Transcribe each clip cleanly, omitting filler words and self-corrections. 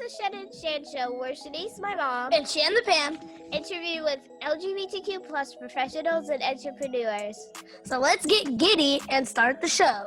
the Shen and Shan Show, where Shenice, my mom, and Shan the Pan interview with LGBTQ plus professionals and entrepreneurs. So let's get giddy and start the show.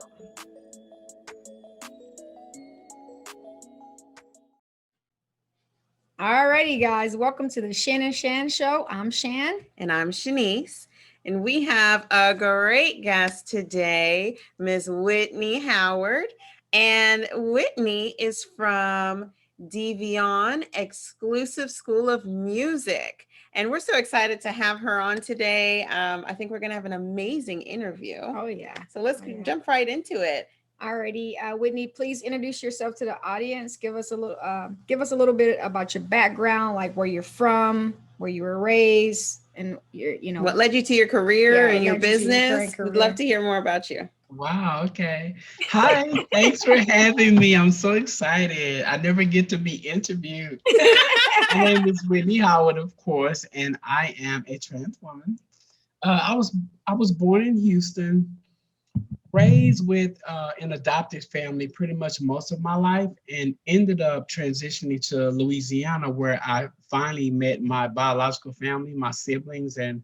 Alrighty, guys, welcome to the Shen and Shan Show. I'm Shan. And I'm Shenice. And we have a great guest today, Ms. Whitney Howard. And Whitney is from Diva'ONNE Exclusive School of Music. And we're so excited to have her on today. I think we're going to have an amazing interview. Oh, yeah. So let's jump right into it. Alrighty, Whitney, please introduce yourself to the audience. Give us a little bit about your background, like where you're from, where you were raised, and what led you to your career and your business. We'd love to hear more about you. Wow. Okay. Hi. Thanks for having me. I'm so excited. I never get to be interviewed. My name is Whitney Howard, of course, and I am a trans woman. I was born in Houston, raised with an adopted family pretty much most of my life, and ended up transitioning to Louisiana, where I finally met my biological family, my siblings, and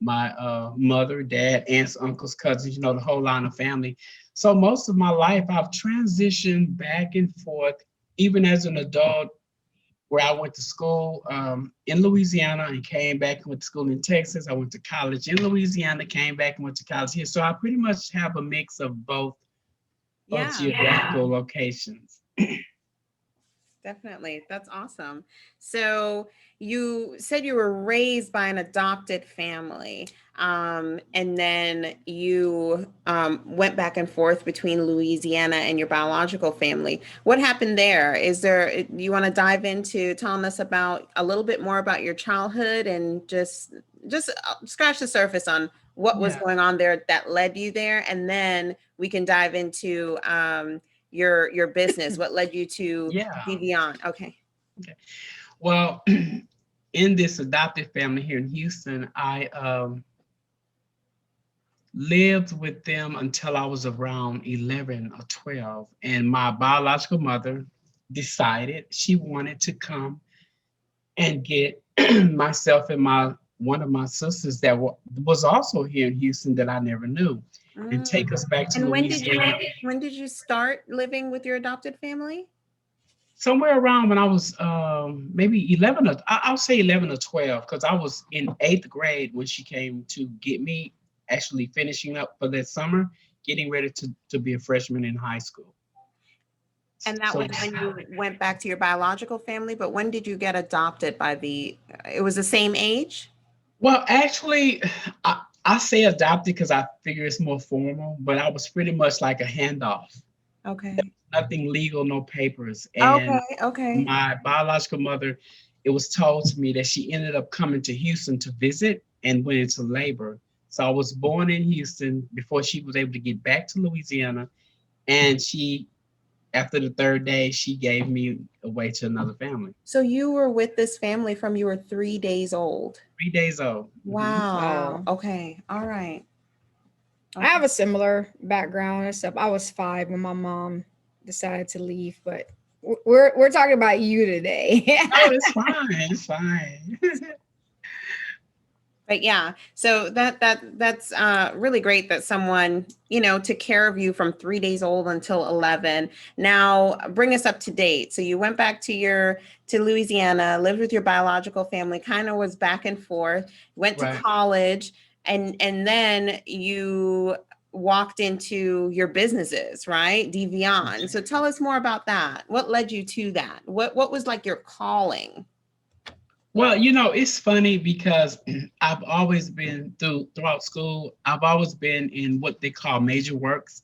my mother, dad, aunts, uncles, cousins, the whole line of family. So most of my life, I've transitioned back and forth, even as an adult, where I went to school in Louisiana and came back and went to school in Texas. I went to college in Louisiana, came back and went to college here. So I pretty much have a mix of both geographical locations. Definitely. That's awesome. So you said you were raised by an adopted family, and then you went back and forth between Louisiana and your biological family. What happened there? You want to dive into telling us about a little bit more about your childhood and just scratch the surface on what was going on there that led you there, and then we can dive into your business. What led you to Diva'ONNE? Okay. Well, in this adopted family here in Houston, I lived with them until I was around 11 or 12. And my biological mother decided she wanted to come and get myself and one of my sisters that was also here in Houston that I never knew, and take us back to Louisiana. When did you start living with your adopted family? Somewhere around when I was maybe 11, I'll say 11 or 12, because I was in 8th grade when she came to get me, actually finishing up for that summer, getting ready to be a freshman in high school. And that was when you went back to your biological family, but when did you get adopted it was the same age? Well, actually, I say adopted because I figure it's more formal, but I was pretty much like a handoff. Okay. Nothing legal, no papers. And okay. My biological mother, it was told to me that she ended up coming to Houston to visit and went into labor. So I was born in Houston before she was able to get back to Louisiana. And after the 3rd day, she gave me away to another family. So you were with this family from you were 3 days old? 3 days old. Wow. Okay. All right. Okay. I have a similar background, except I was 5 when my mom decided to leave, but we're talking about you today. Oh, it's fine. It's fine. But yeah, so that's really great that someone, took care of you from 3 days old until 11. Now bring us up to date. So you went back to Louisiana, lived with your biological family, kind of was back and forth, went to college, and then you walked into your businesses, right? Diva'ONNE. So tell us more about that. What led you to that? What was like your calling? Well, it's funny because I've always been throughout school, I've always been in what they call major works.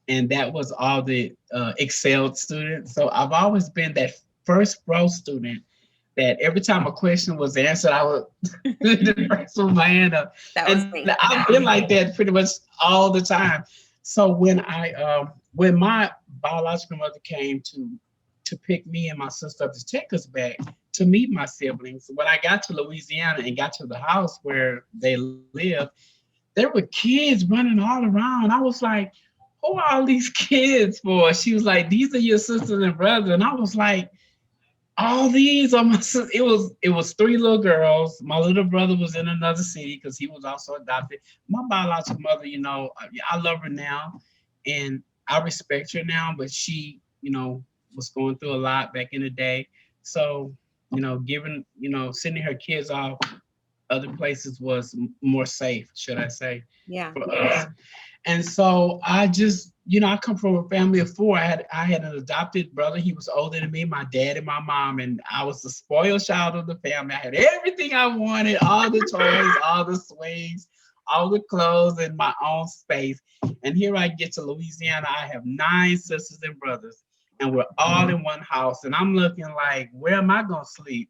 And that was all the excelled students. So I've always been that first row student that every time a question was answered, I would put my hand up. I've been like that pretty much all the time. So when my biological mother came to pick me and my sister up to take us back to meet my siblings, when I got to Louisiana and got to the house where they lived, there were kids running all around. I was like, who are all these kids for? She was like, these are your sisters and brothers. And I was like, all these are my sis- it was three little girls. My little brother was in another city because he was also adopted. My biological mother, I love her now and I respect her now, but she, was going through a lot back in the day. So, giving, sending her kids off other places was more safe, should I say, Yeah. for us. And so I just, I come from a family of four. I had an adopted brother. He was older than me, my dad and my mom, and I was the spoiled child of the family. I had everything I wanted, all the toys, all the swings, all the clothes, and my own space. And here I get to Louisiana. I have 9 sisters and brothers, and we're all in one house. And I'm looking like, where am I gonna sleep?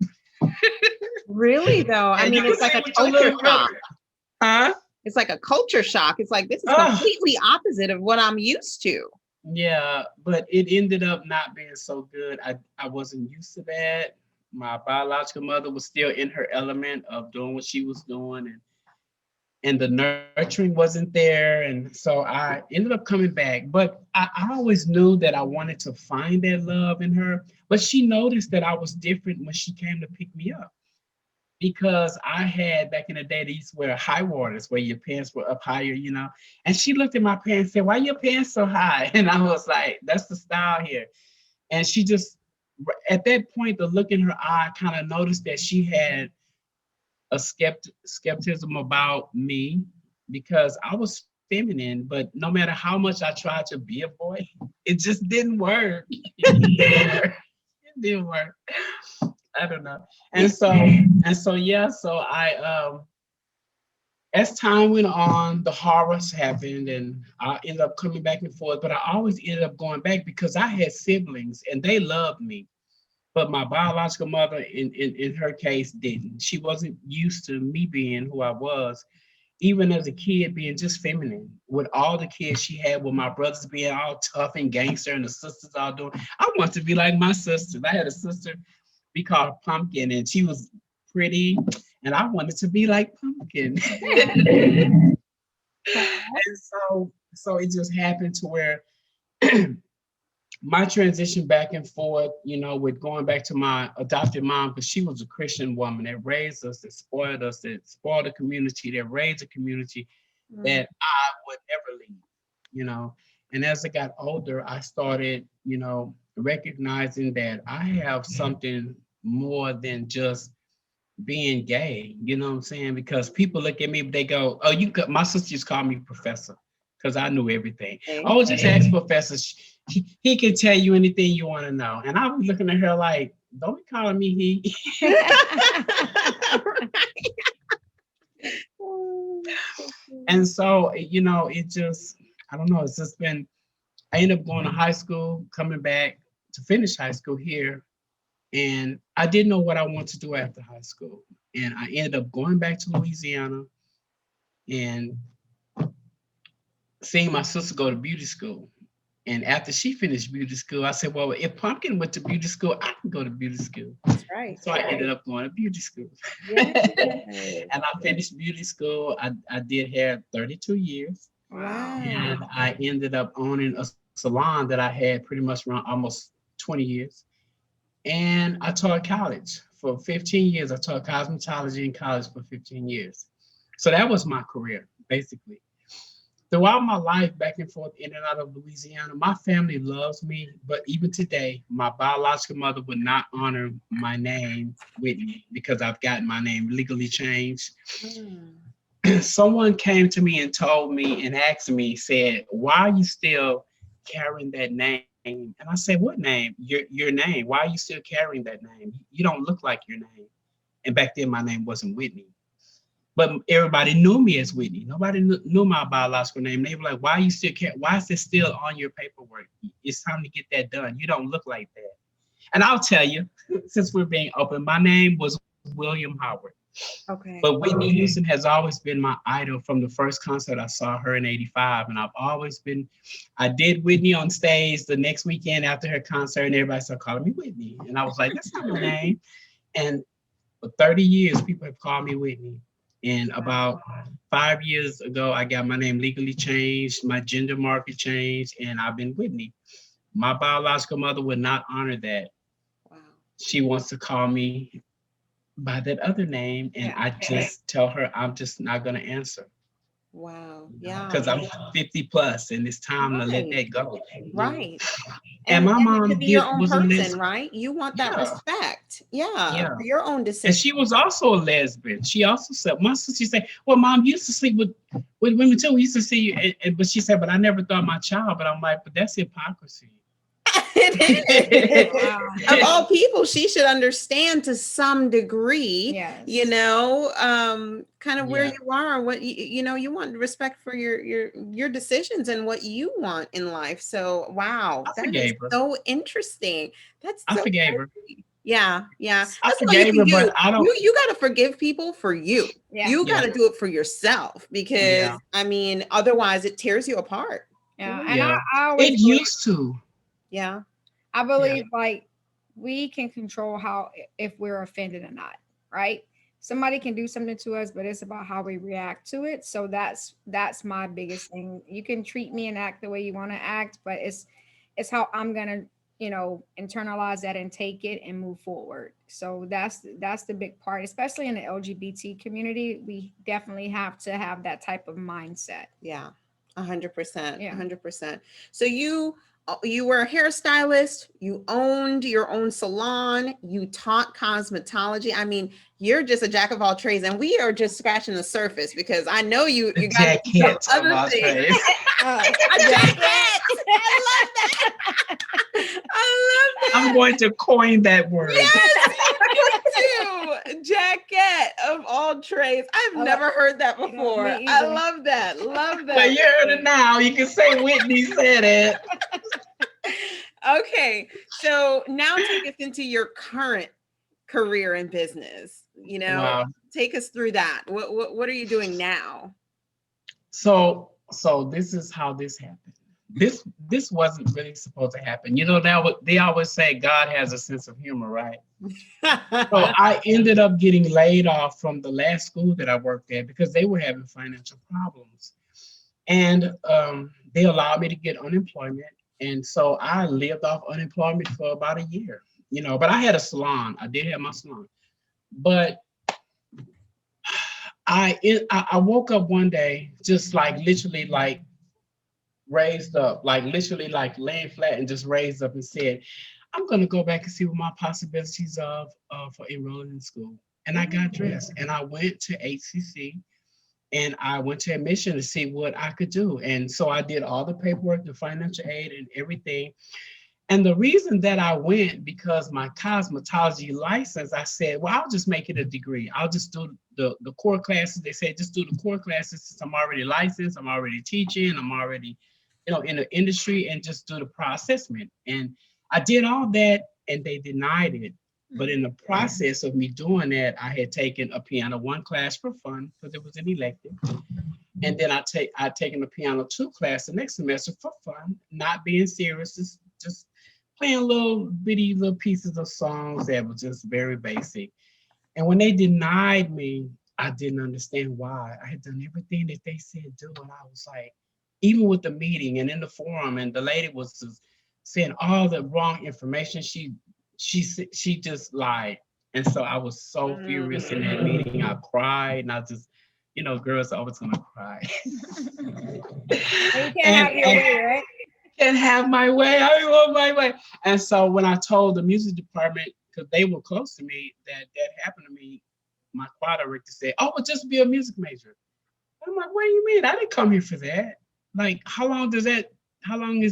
Really though, I And mean, you it's can like see a with your culture little brother. shock. Huh? It's like a culture shock. It's like, this is Ugh. completely opposite of what I'm used to. Yeah, but it ended up not being so good. I wasn't used to that. My biological mother was still in her element of doing what she was doing, and the nurturing wasn't there. And so I ended up coming back. But I always knew that I wanted to find that love in her. But she noticed that I was different when she came to pick me up. Because I had back in the day, they used to wear high waters where your pants were up higher. And she looked at my pants and said, "Why your pants so high?" And I was like, "That's the style here." And she just, at that point, the look in her eye kind of noticed that she had a skepticism about me because I was feminine, but no matter how much I tried to be a boy, it just didn't work. It didn't work. It didn't work. I don't know. And so yeah, so I as time went on, the horrors happened and I ended up coming back and forth, but I always ended up going back because I had siblings and they loved me. But my biological mother, in her case, didn't. She wasn't used to me being who I was, even as a kid, being just feminine. With all the kids she had, with my brothers being all tough and gangster and the sisters all doing, I wanted to be like my sisters. I had a sister we called her Pumpkin, and she was pretty, and I wanted to be like Pumpkin. And so it just happened to where my transition back and forth, with going back to my adopted mom, because she was a Christian woman that raised us, that spoiled the community, that raised a community that I would never leave, you know. And as I got older, I started, recognizing that I have something more than just being gay, you know what I'm saying? Because people look at me, they go, "Oh, my sister used to call me professor because I knew everything. Oh, just ask professor. He can tell you anything you want to know." And I was looking at her like, "Don't be calling me he." And so, it just, I don't know, it's just been, I ended up going to high school, coming back to finish high school here. And I didn't know what I wanted to do after high school. And I ended up going back to Louisiana and seeing my sister go to beauty school. And after she finished beauty school, I said, well, if Pumpkin went to beauty school, I can go to beauty school. That's right. So I ended up going to beauty school. Yes. And I finished beauty school. I did hair 32 years. Wow. And I ended up owning a salon that I had pretty much around almost 20 years. And I taught college for 15 years. I taught cosmetology in college for 15 years. So that was my career, basically. Throughout my life, back and forth, in and out of Louisiana, my family loves me. But even today, my biological mother would not honor my name, Whitney, because I've gotten my name legally changed. Someone came to me and told me and asked me, said, "Why are you still carrying that name?" And I said, "What name? Your name. Why are you still carrying that name? You don't look like your name." And back then, my name wasn't Whitney. But everybody knew me as Whitney. Nobody knew my biological name. They were like, "Why are you still why is it still on your paperwork? It's time to get that done. You don't look like that." And I'll tell you, since we're being open, my name was William Howard. Okay. But Whitney Houston has always been my idol from the first concert I saw her in '85. And I did Whitney on stage the next weekend after her concert, and everybody started calling me Whitney. And I was like, that's not my name. And for 30 years, people have called me Whitney. And about 5 years ago, I got my name legally changed, my gender marker changed, and I've been Whitney. My biological mother would not honor that. Wow. she wants to call me by that other name, and I just tell her I'm just not gonna answer. Wow. Yeah. Because I'm 50 plus and it's time to let Right. that go. Right. And my to mom be your own was a person, lesbian. right? You want that Yeah. respect. Yeah. Yeah. For your own And decision. she was also a lesbian. She also said, my sister said, well, mom, you used to sleep with women too. We used to see you. But she said, but I never thought my child. But I'm like, but that's hypocrisy. It is. Wow. Of all people, she should understand to some degree, Yes. you know, kind of where Yeah. you are, what you know, you want respect for your decisions and what you want in life. So wow, I that is forgave her. so interesting. That's I so forgave her. yeah, yeah. I That's all you forgave can her, do. but I don't. You got to forgive people for you. Yeah. You got Yeah. to do it for yourself because Yeah. I mean, otherwise it tears you apart. Yeah. Mhm. And Yeah. I always It believe, used to. Yeah. I believe like we can control how if we're offended or not, right? Somebody can do something to us, but it's about how we react to it. So that's my biggest thing. You can treat me and act the way you want to act, but it's how I'm gonna, internalize that and take it and move forward. So that's the big part, especially in the LGBT community. We definitely have to have that type of mindset. Yeah, 100%, Yeah. 100%. So you were a hairstylist, you owned your own salon, you taught cosmetology. I mean, you're just a jack of all trades, and we are just scratching the surface because I know you The got some jacket of other our things. trade. A jacket. I love that. I love that. I'm going to coin that word. Yes, you do. Jacket of all trades. I've never heard that before. me I either. love that. Love that. But you heard it now. You can say Whitney said it. Okay, so now take us into your current career in business. You know, Wow. take us through that. What are you doing now? So this is how this happened. This wasn't really supposed to happen. You know, they always say God has a sense of humor, right? So I ended up getting laid off from the last school that I worked at because they were having financial problems. And they allowed me to get unemployment. And so I lived off unemployment for about a year, but I had a salon. I did have my salon. But I woke up one day just like literally like raised up, like literally like laying flat and just raised up and said, I'm going to go back and see what my possibilities of for enrolling in school. And I got dressed and I went to HCC and I went to admission to see what I could do. And so I did all the paperwork, the financial aid and everything. And the reason that I went, because my cosmetology license, I said, well, I'll just make it a degree. I'll just do the core classes. They said, just do the core classes since I'm already licensed, I'm already teaching, I'm already, in the industry, and just do the pro-assessment. And I did all that and they denied it. But in the process of me doing that, I had taken a piano 1 class for fun because it was an elective. And then I'd taken a piano 2 class the next semester for fun, not being serious, just playing little pieces of songs that were just very basic. And when they denied me, I didn't understand why. I had done everything that they said do, and I was like, even with the meeting and in the forum, and the lady was just saying all the wrong information. She just lied, and so I was so furious in that meeting. I cried, and I just, girls are always gonna cry. You can't have your way, right? Can't have my way. I want my way. And so when I told the music department, because they were close to me, that happened to me, my choir director said, "Oh, well, just be a music major." I'm like, "What do you mean? I didn't come here for that. Like, how long is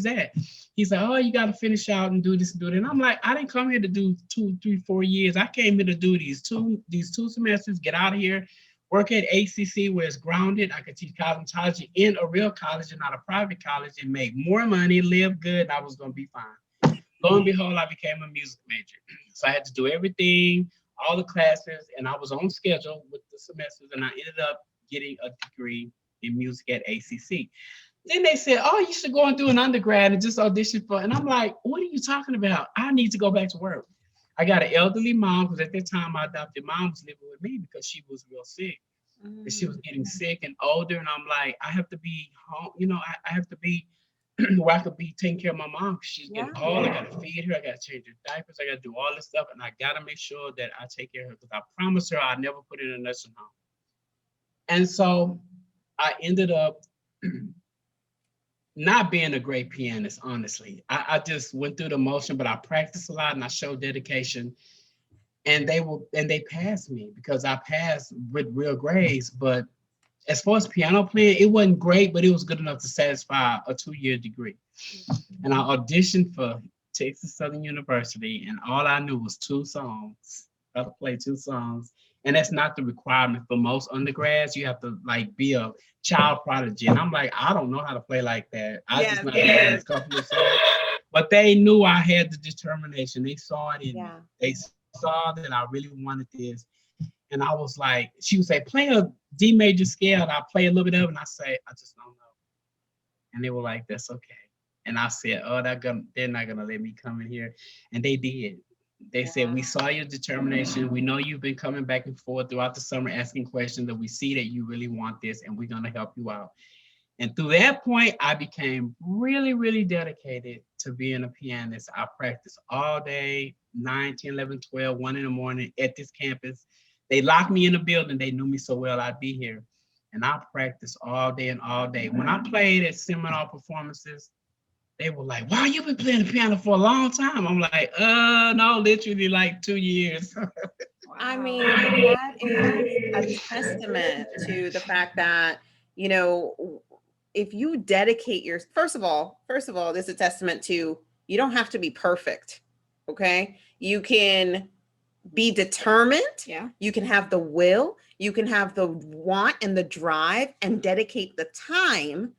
that?" He's like, "Oh, you got to finish out and do this and do that." And I'm like, "I didn't come here to do 2, 3, 4 years. I came here to do these two semesters, get out of here, work at ACC where it's grounded. I could teach cosmetology in a real college and not a private college and make more money, live good, and I was going to be fine." Lo and behold, I became a music major. So I had to do everything, all the classes, and I was on schedule with the semesters, and I ended up getting a degree in music at ACC. Then they said, "Oh, you should go and do an undergrad and just audition for," and I'm like, "What are you talking about? I need to go back to work." I got an elderly mom, because at that time my adopted mom was living with me because she was real sick. And she was getting sick and older, and I'm like, I have to be home, I have to be where I could be taking care of my mom. She's getting Yeah. old. I gotta feed her. I gotta change her diapers. I gotta do all this stuff, and I gotta make sure that I take care of her because I promised her I'd never put her in a nursing home. And so I ended up not being a great pianist, honestly. I just went through the motion, but I practiced a lot and I showed dedication. And they passed me because I passed with real grades. But as far as piano playing, it wasn't great, but it was good enough to satisfy a 2-year degree. And I auditioned for Texas Southern University, and all I knew was 2 songs. How to play 2 songs. And that's not the requirement for most undergrads. You have to like be a child prodigy. And I'm like, I don't know how to play like that. I just know how to play a couple of songs. But they knew I had the determination. They saw it in me. They saw that I really wanted this. And I was like, she would say, play a D major scale. And I play a little bit of it. And I say, I just don't know. And they were like, that's okay. And I said, oh, they're not going to let me come in here. And they did. They said, we saw your determination. We know you've been coming back and forth throughout the summer asking questions, and we see that you really want this, and we're going to help you out. And through that point, I became really, really dedicated to being a pianist. I practiced all day, 9, 10, 11, 12, 1 in the morning at this campus. They locked me in the building. They knew me so well I'd be here. And I practiced all day and all day. When I played at seminar performances, they were like, wow, you've been playing the piano for a long time. I'm like, no, literally like 2 years. I mean, that is a testament to the fact that, you know, if you dedicate your, first of all, this is a testament to, you don't have to be perfect. Okay. You can be determined. Yeah. You can have the will, you can have the want and the drive and dedicate the time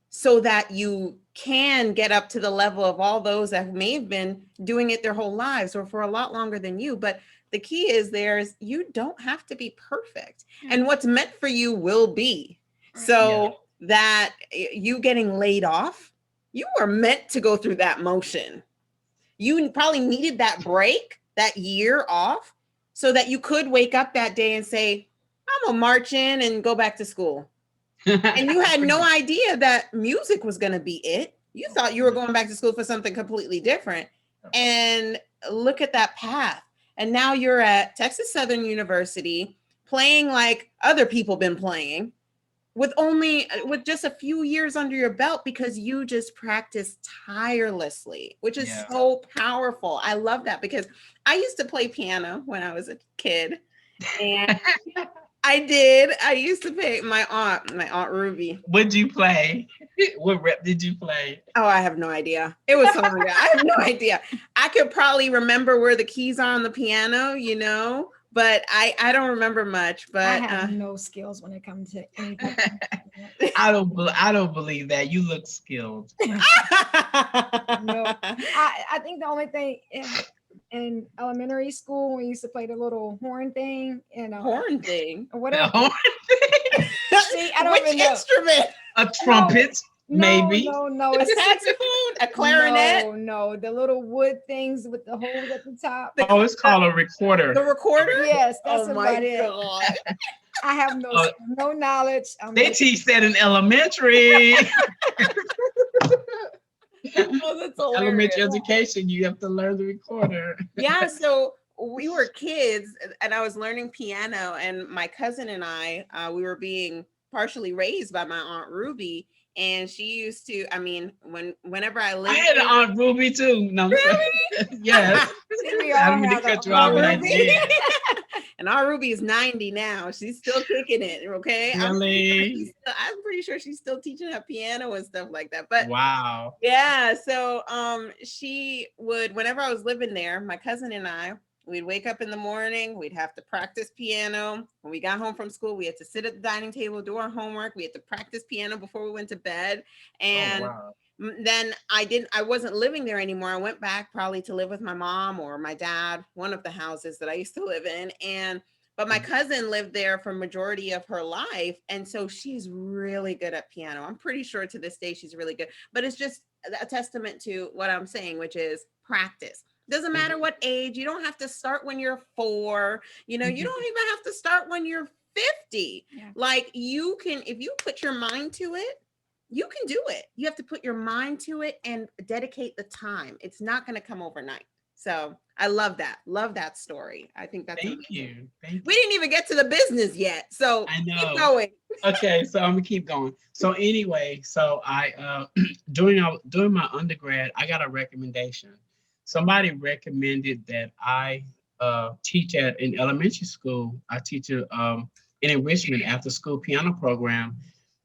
so that you can get up to the level of all those that may have been doing it their whole lives or for a lot longer than you. But the key is you don't have to be perfect. And what's meant for you will be. So that you getting laid off, you were meant to go through that motion. You probably needed that break, that year off, so that you could wake up that day and say, I'm gonna march in and go back to school. And you had no idea that music was going to be it. You thought you were going back to school for something completely different. And look at that path. And now you're at Texas Southern University playing like other people been playing with just a few years under your belt because you just practice tirelessly, which is so powerful. I love that because I used to play piano when I was a kid. And I did. I used to play my aunt Ruby. What'd you play? What rep did you play? Oh, I have no idea. It was so long ago. I have no idea. I could probably remember where the keys are on the piano, you know, but I don't remember much. But I have no skills when it comes to anything. I don't believe that. You look skilled. No, I think the only thing in elementary school, we used to play the little horn thing, horn thing. Whatever. Horn thing? See, I don't even know. Instrument? A trumpet, maybe. No, a saxophone, a clarinet. No, the little wood things with the holes at the top. Oh, it's called a recorder. The recorder? Yes, that's about it. God. I have no knowledge. They teach that in elementary. Oh, that's hilarious. Elementary education, you have to learn the recorder. Yeah, so we were kids and I was learning piano, and my cousin and I, we were being partially raised by my Aunt Ruby. And she used to, I mean, whenever I lived, I had an Aunt Ruby too. No, really? Yes. I don't mean to cut you off, but I did. And Aunt Ruby is 90 now. She's still kicking it. Okay. Really? I'm pretty sure she's still teaching her piano and stuff like that. But wow. Yeah. So she would, whenever I was living there, my cousin and I, we'd wake up in the morning, we'd have to practice piano. When we got home from school, we had to sit at the dining table, do our homework. We had to practice piano before we went to bed. And then I wasn't living there anymore. I went back probably to live with my mom or my dad, one of the houses that I used to live in. But my cousin lived there for majority of her life. And so she's really good at piano. I'm pretty sure to this day, she's really good, but it's just a testament to what I'm saying, which is practice. Doesn't matter what age. You don't have to start when you're 4. You know, you don't even have to start when you're 50. Yeah. Like you can, if you put your mind to it, you can do it. You have to put your mind to it and dedicate the time. It's not going to come overnight. So I love that. Love that story. I think that's Thank amazing. you. Thank you. We didn't even get to the business yet. So I know. keep going. Okay, so I'm gonna keep going. So anyway, so I during my undergrad, I got a recommendation. Somebody recommended that I teach at an elementary school. I teach an enrichment after school piano program,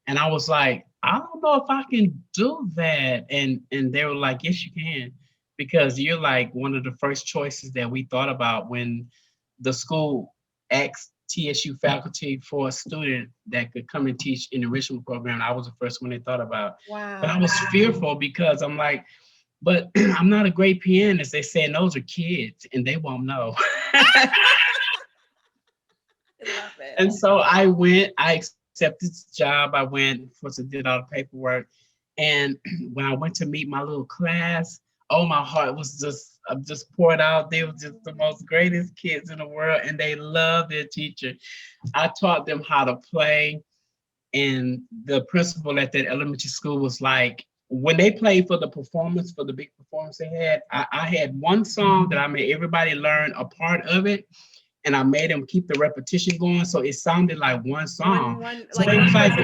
and I was like, I don't know if I can do that. And they were like, yes, you can, because you're like one of the first choices that we thought about when the school asked TSU faculty for a student that could come and teach in the enrichment program. I was the first one they thought about. Wow. But I was fearful because I'm like, but I'm not a great pianist. They said those are kids and they won't know. I love it. And so I went, I accepted the job. I went, of course, I did all the paperwork. And when I went to meet my little class, oh, my heart was just poured out. They were just the most greatest kids in the world, and they loved their teacher. I taught them how to play, and the principal at that elementary school was like, when they played for the performance, for the big performance they had, I had one song that I made everybody learn a part of it, and I made them keep the repetition going, so it sounded like one song. So they was like,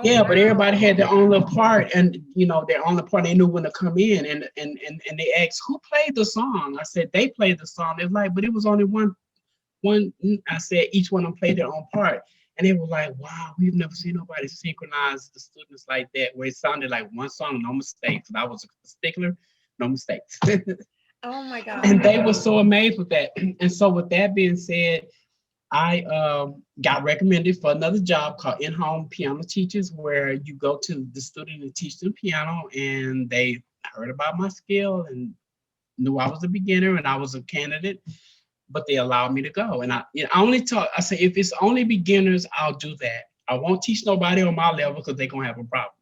yeah, but everybody had their own little part, and their own little part. They knew when to come in, and they asked who played the song. I said they played the song. They're like, but it was only one. I said each one of them played their own part, and they were like, wow, we've never seen nobody synchronize the students like that, where it sounded like one song, no mistakes. And I was a stickler, no mistakes. Oh my God. And they were so amazed with that. And so with that being said, I got recommended for another job called in-home piano teachers, where you go to the student and teach them piano, and they heard about my skill and knew I was a beginner and I was a candidate, but they allowed me to go. And I only taught, I say, if it's only beginners, I'll do that. I won't teach nobody on my level because they're gonna have a problem.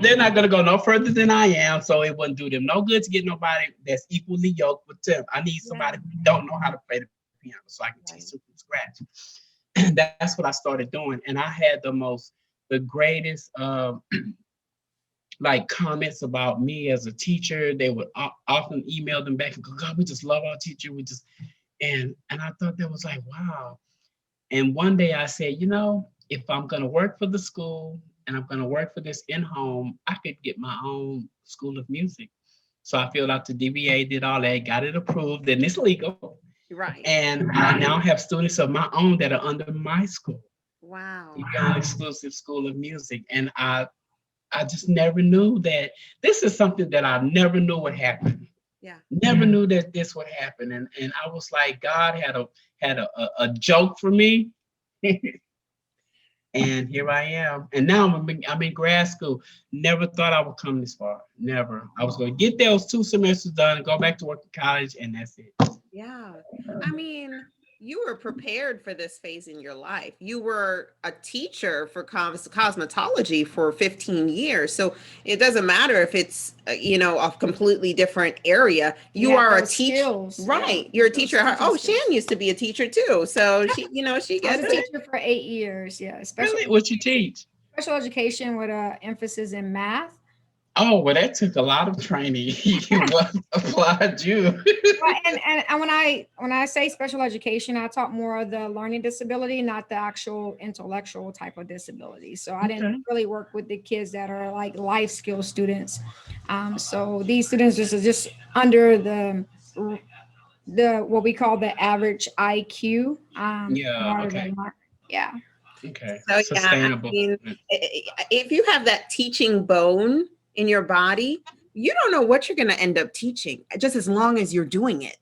They're not gonna go no further than I am, so it wouldn't do them no good to get nobody that's equally yoked with them. I need somebody who don't know how to play the piano, so I can teach them from scratch. And that's what I started doing, and I had the greatest like comments about me as a teacher. They would often email them back and go, God, we just love our teacher. And I thought that was like, wow. And one day I said, if I'm going to work for the school and I'm going to work for this in-home, I could get my own school of music. So I filled out the DBA, did all that, got it approved, and it's legal. Right. And I now have students of my own that are under my school. Wow. My own exclusive school of music. And I just never knew that this is something that I never knew would happen. Yeah. Never knew that this would happen. And I was like, God had a joke for me. And here I am. And now I'm in grad school. Never thought I would come this far. Never. I was going to get those 2 semesters done, go back to work in college, and that's it. Yeah. I mean, you were prepared for this phase in your life. You were a teacher for cosmetology for 15 years. So it doesn't matter if it's, a completely different area. You are a teacher. Right. Yeah. You're a teacher. Oh, Shan used to be a teacher too. So she, she gets I was a teacher for 8 years. Yeah. Really? What you teach? Special education with an emphasis in math. Oh, well, that took a lot of training. Applaud you. And when I say special education, I talk more of the learning disability, not the actual intellectual type of disability. So I didn't really work with the kids that are like life skill students. So these students just under the what we call the average IQ. Okay. Yeah. Okay. So sustainable. Yeah, I mean, if you have that teaching bone in your body, you don't know what you're going to end up teaching, just as long as you're doing it,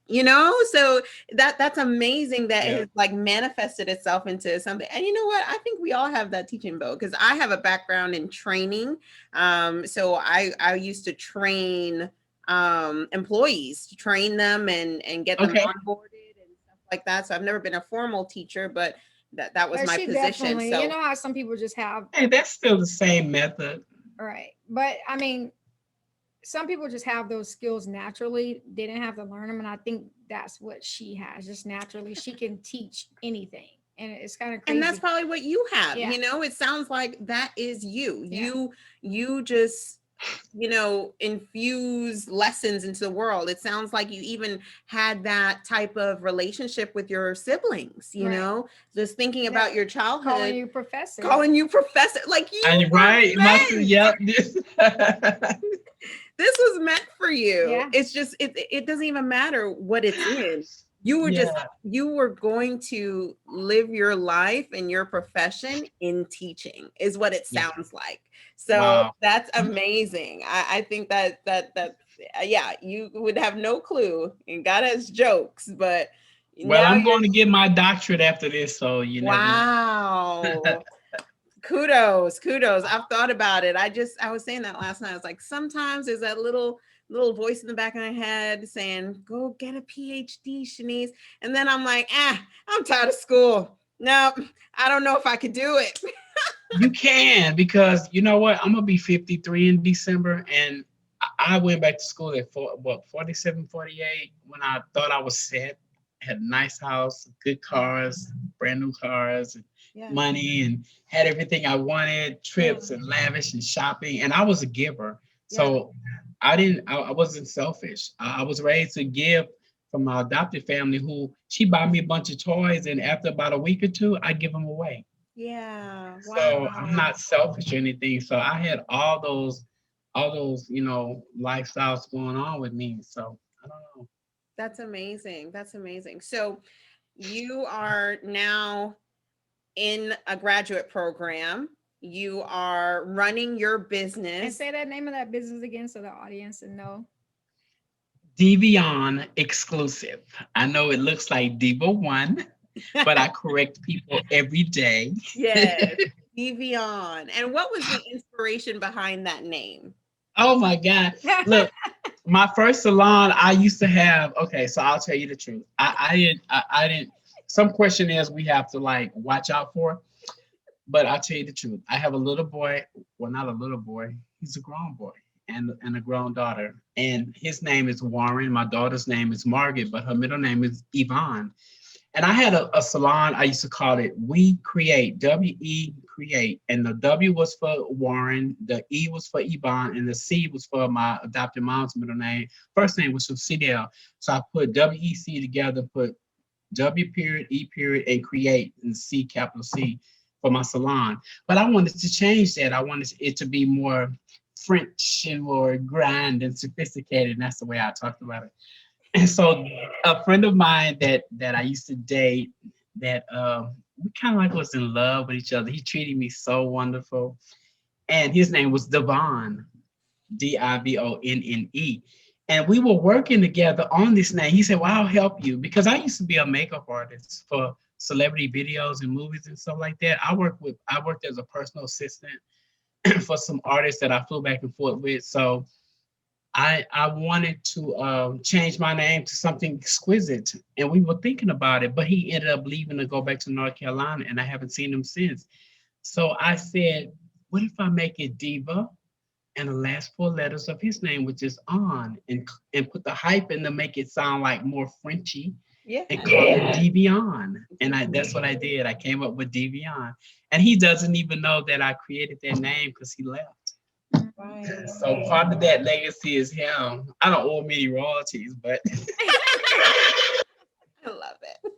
so that's amazing that it has like manifested itself into something. And you know what, I think we all have that teaching bone, because I have a background in training. So I used to train employees, to train them and get them onboarded and stuff like that. So I've never been a formal teacher, but that was my position. So you know how some people just have, hey, that's still the same method. Right. But I mean, some people just have those skills naturally. They didn't have to learn them. And I think that's what she has, just naturally. She can teach anything. And it's kind of crazy. And that's probably what you have. Yeah. You know, it sounds like that is you. Yeah. You just, you know, infuse lessons into the world. It sounds like you even had that type of relationship with your siblings, you Right. know, just thinking about your childhood. Calling you professor. Like you. And right. Yep. This was meant for you. Yeah. It's just, it doesn't even matter what it's in. You were just, you were going to live your life and your profession in teaching is what it sounds like. So that's amazing. I think that yeah, you would have no clue, and God has jokes, but well, I'm going to get my doctorate after this. So you know. Wow. Kudos. I've thought about it. I was saying that last night. I was like, sometimes there's that little voice in the back of my head saying, go get a PhD, Shenice. And then I'm like, I'm tired of school. No, I don't know if I could do it. You can, because you know what? I'm going to be 53 in December. And I went back to school at 47, 48 when I thought I was set. Had a nice house, good cars, brand new cars, money, and had everything I wanted, trips and lavish and shopping. And I was a giver. So I wasn't selfish. I was raised to give from my adopted family, who she bought me a bunch of toys, and after about a week or two, I give them away. Yeah. Wow. So I'm not selfish or anything. So I had all those, you know, lifestyles going on with me. So I don't know. That's amazing. So you are now in a graduate program. You are running your business. And say that name of that business again so the audience will know. Diva'ONNE exclusive. I know it looks like Diva'ONNE, but I correct people every day. Yes, Diva'ONNE. And what was the inspiration behind that name? Oh my God. Look, my first salon, I used to have, okay, so I'll tell you the truth. I didn't, some questionnaires we have to like watch out for, but I'll tell you the truth. I have a little boy, well, not a little boy, he's a grown boy and a grown daughter. And his name is Warren. My daughter's name is Margaret, but her middle name is Yvonne. And I had a salon, I used to call it We Create, W-E Create. And the W was for Warren, the E was for Yvonne, and the C was for my adopted mom's middle name. First name was Cedel. So I put W-E-C together, put W period, E period, and create, and C, capital C, for my salon. But I wanted to change that. I wanted it to be more French and more grand and sophisticated. And that's the way I talked about it. And so a friend of mine that I used to date, that we kind of like was in love with each other. He treated me so wonderful. And his name was Diva'ONNE, D-I-V-O-N-N-E. And we were working together on this name. He said, well, I'll help you. Because I used to be a makeup artist for celebrity videos and movies and stuff like that. I worked as a personal assistant for some artists that I flew back and forth with. So I wanted to change my name to something exquisite, and we were thinking about it, but he ended up leaving to go back to North Carolina, and I haven't seen him since. So I said, what if I make it Diva and the last 4 letters of his name, which is On, and put the hyphen to make it sound like more Frenchy, and call it Diva'ONNE. And that's what I did. I came up with Diva'ONNE, and he doesn't even know that I created that name because he left. Right. So part of that legacy is him. I don't owe him any royalties, but I love it.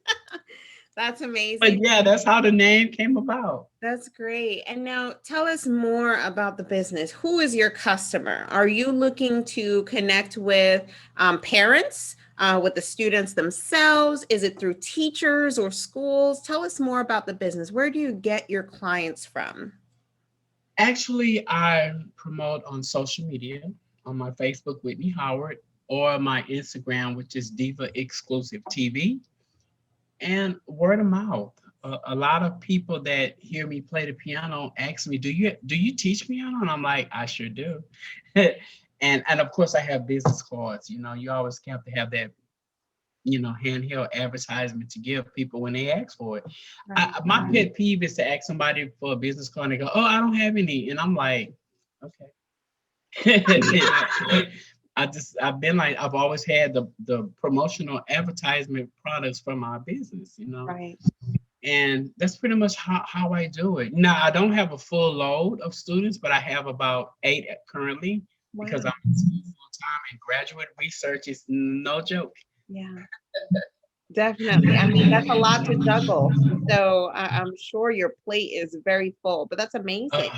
That's amazing. But yeah, that's how the name came about. That's great. And now tell us more about the business. Who is your customer? Are you looking to connect with parents, with the students themselves? Is it through teachers or schools? Tell us more about the business. Where do you get your clients from? Actually, I promote on social media, on my Facebook, Whitney Howard, or my Instagram, which is Diva Exclusive TV, and word of mouth. A lot of people that hear me play the piano ask me, do you teach piano? And I'm like, I sure do. and of course, I have business cards. You know, you always have to have that, you know, handheld advertisement to give people when they ask for it. Right. My pet peeve is to ask somebody for a business card and they go, oh, I don't have any. And I'm like, okay. I've always had the promotional advertisement products for my business, you know? Right. And that's pretty much how I do it. Now, I don't have a full load of students, but I have about 8 currently because I'm in school full time, and graduate research is no joke. Yeah, definitely. I mean, that's a lot to juggle. So I'm sure your plate is very full, but that's amazing.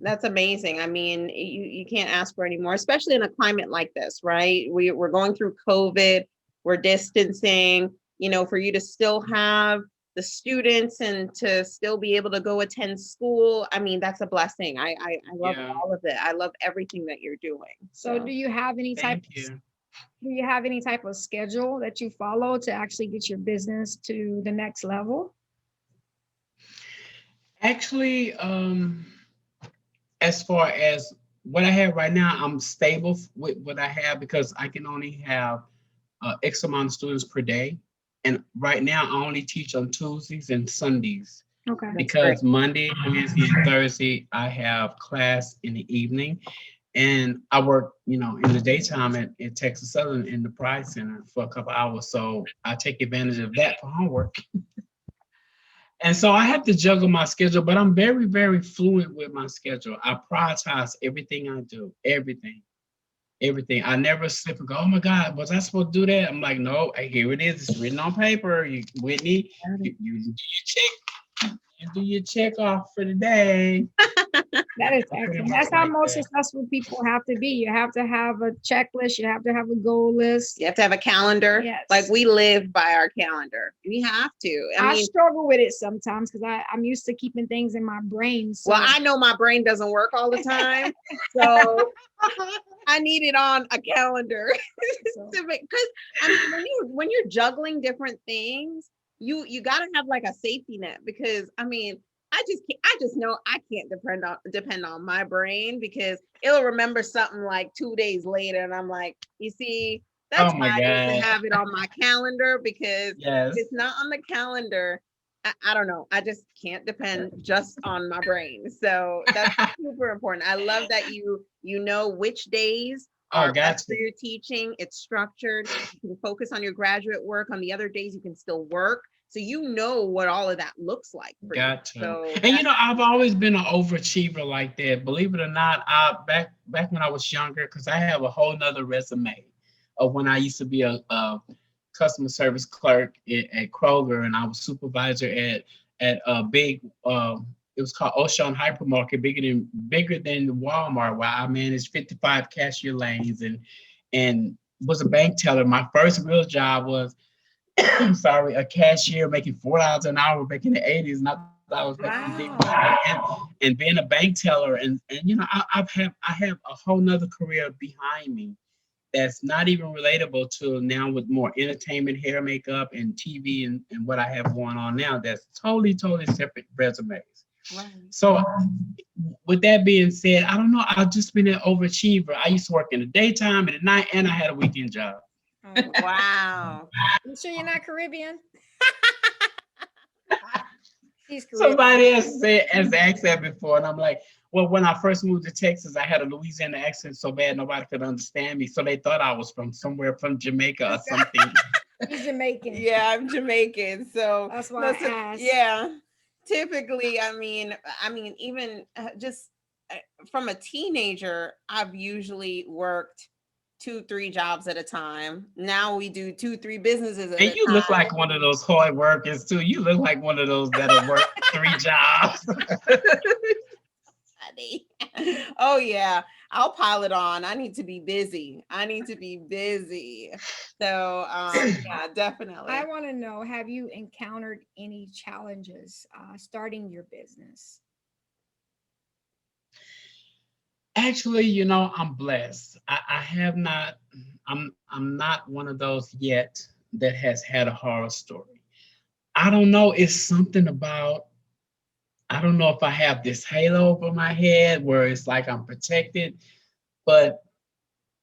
That's amazing. I mean, you can't ask for any more, especially in a climate like this, right? We're going through COVID, we're distancing, you know, for you to still have the students and to still be able to go attend school. I mean, that's a blessing. I love all of it. I love everything that you're doing. So do you have any type of schedule that you follow to actually get your business to the next level? Actually, as far as what I have right now, I'm stable with what I have because I can only have X amount of students per day. And right now, I only teach on Tuesdays and Sundays. Okay. Because Monday, Wednesday, and Thursday, I have class in the evening. And I work, you know, in the daytime at Texas Southern in the Pride Center for a couple hours. So I take advantage of that for homework. And so I have to juggle my schedule, but I'm very, very fluent with my schedule. I prioritize everything I do, everything. I never slip and go, oh my God, was I supposed to do that? I'm like, no, here it is. It's written on paper. Whitney, you do your check. You do your check off for the day. That is excellent. That's how most successful people have to be. You have to have a checklist. You have to have a goal list. You have to have a calendar. Yes. Like we live by our calendar. We have to. I mean, struggle with it sometimes because I'm used to keeping things in my brain. So. Well, I know my brain doesn't work all the time. So I need it on a calendar. Because I mean, when you're juggling different things, you got to have like a safety net, because I mean, I just know I can't depend on my brain, because it'll remember something like 2 days later, and I'm like, you see, that's why I need to have it on my calendar, because if it's not on the calendar, I don't know, I just can't depend just on my brain. So that's super important. I love that you know which days are best for your teaching. It's structured. You can focus on your graduate work. On the other days, you can still work. So you know what all of that looks like for you. So, and you know, I've always been an overachiever like that. Believe it or not, back when I was younger, because I have a whole nother resume of when I used to be a customer service clerk at Kroger, and I was supervisor at a big it was called Ocean Hypermarket, bigger than Walmart, where I managed 55 cashier lanes and was a bank teller. My first real job was a cashier making $4 an hour back in the 80s. And I thought I was making big money. And being a bank teller, and you know, I have a whole nother career behind me that's not even relatable to now, with more entertainment, hair, makeup, and TV, and what I have going on now. That's totally separate resumes. Right. So with that being said, I don't know, I've just been an overachiever. I used to work in the daytime and at night, and I had a weekend job. Oh, wow. You sure you're not Caribbean? He's Caribbean. Somebody has asked that before, and I'm like, well, when I first moved to Texas, I had a Louisiana accent so bad nobody could understand me. So they thought I was from somewhere from Jamaica or something. He's Jamaican. Yeah, I'm Jamaican. So that's why I asked. Yeah. Typically, I mean, even just from a teenager, I've usually worked 2-3 jobs at a time. Now we do 2-3 businesses at a time. And you look like one of those hard workers too. You look like one of those that'll work 3 jobs. Oh yeah, I'll pile it on. I need to be busy. So yeah, definitely. I want to know, have you encountered any challenges starting your business? Actually, you know, I'm blessed. I have not, I'm not one of those yet that has had a horror story. I don't know, it's something about, I don't know if I have this halo over my head where it's like I'm protected, but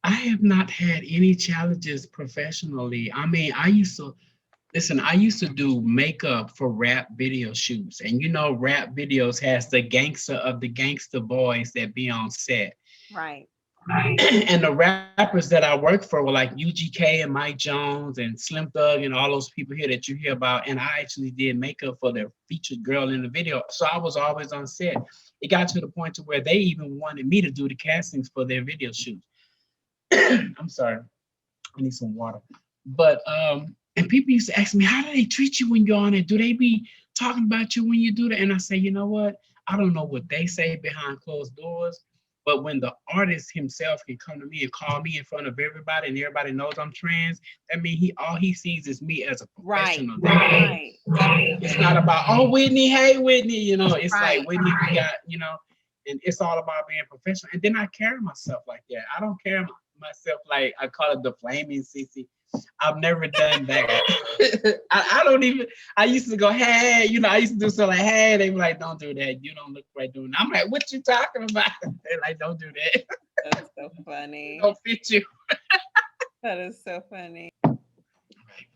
I have not had any challenges professionally. I mean, I used to do makeup for rap video shoots. And you know, rap videos has the gangster of the gangster boys that be on set. Right. And the rappers that I work for were like UGK and Mike Jones and Slim Thug and all those people here that you hear about. And I actually did makeup for their featured girl in the video. So I was always on set. It got to the point to where they even wanted me to do the castings for their video shoots. I'm sorry, I need some water. But and people used to ask me, how do they treat you when you're on it? Do they be talking about you when you do that? And I say, you know what? I don't know what they say behind closed doors, but when the artist himself can come to me and call me in front of everybody and everybody knows I'm trans, that means all he sees is me as a professional. Right. It's not about, oh, Whitney, hey, Whitney, it's Right. like, Whitney, we got, and it's all about being professional. And then I carry myself like that. I don't carry myself like, I call it the flaming sissy. I've never done that. I don't even, I used to go, hey, I used to do something like, hey, they be like, don't do that. You don't look right doing that. I'm like, what you talking about? They're like, don't do that. That's so funny. Don't fit you. That is so funny.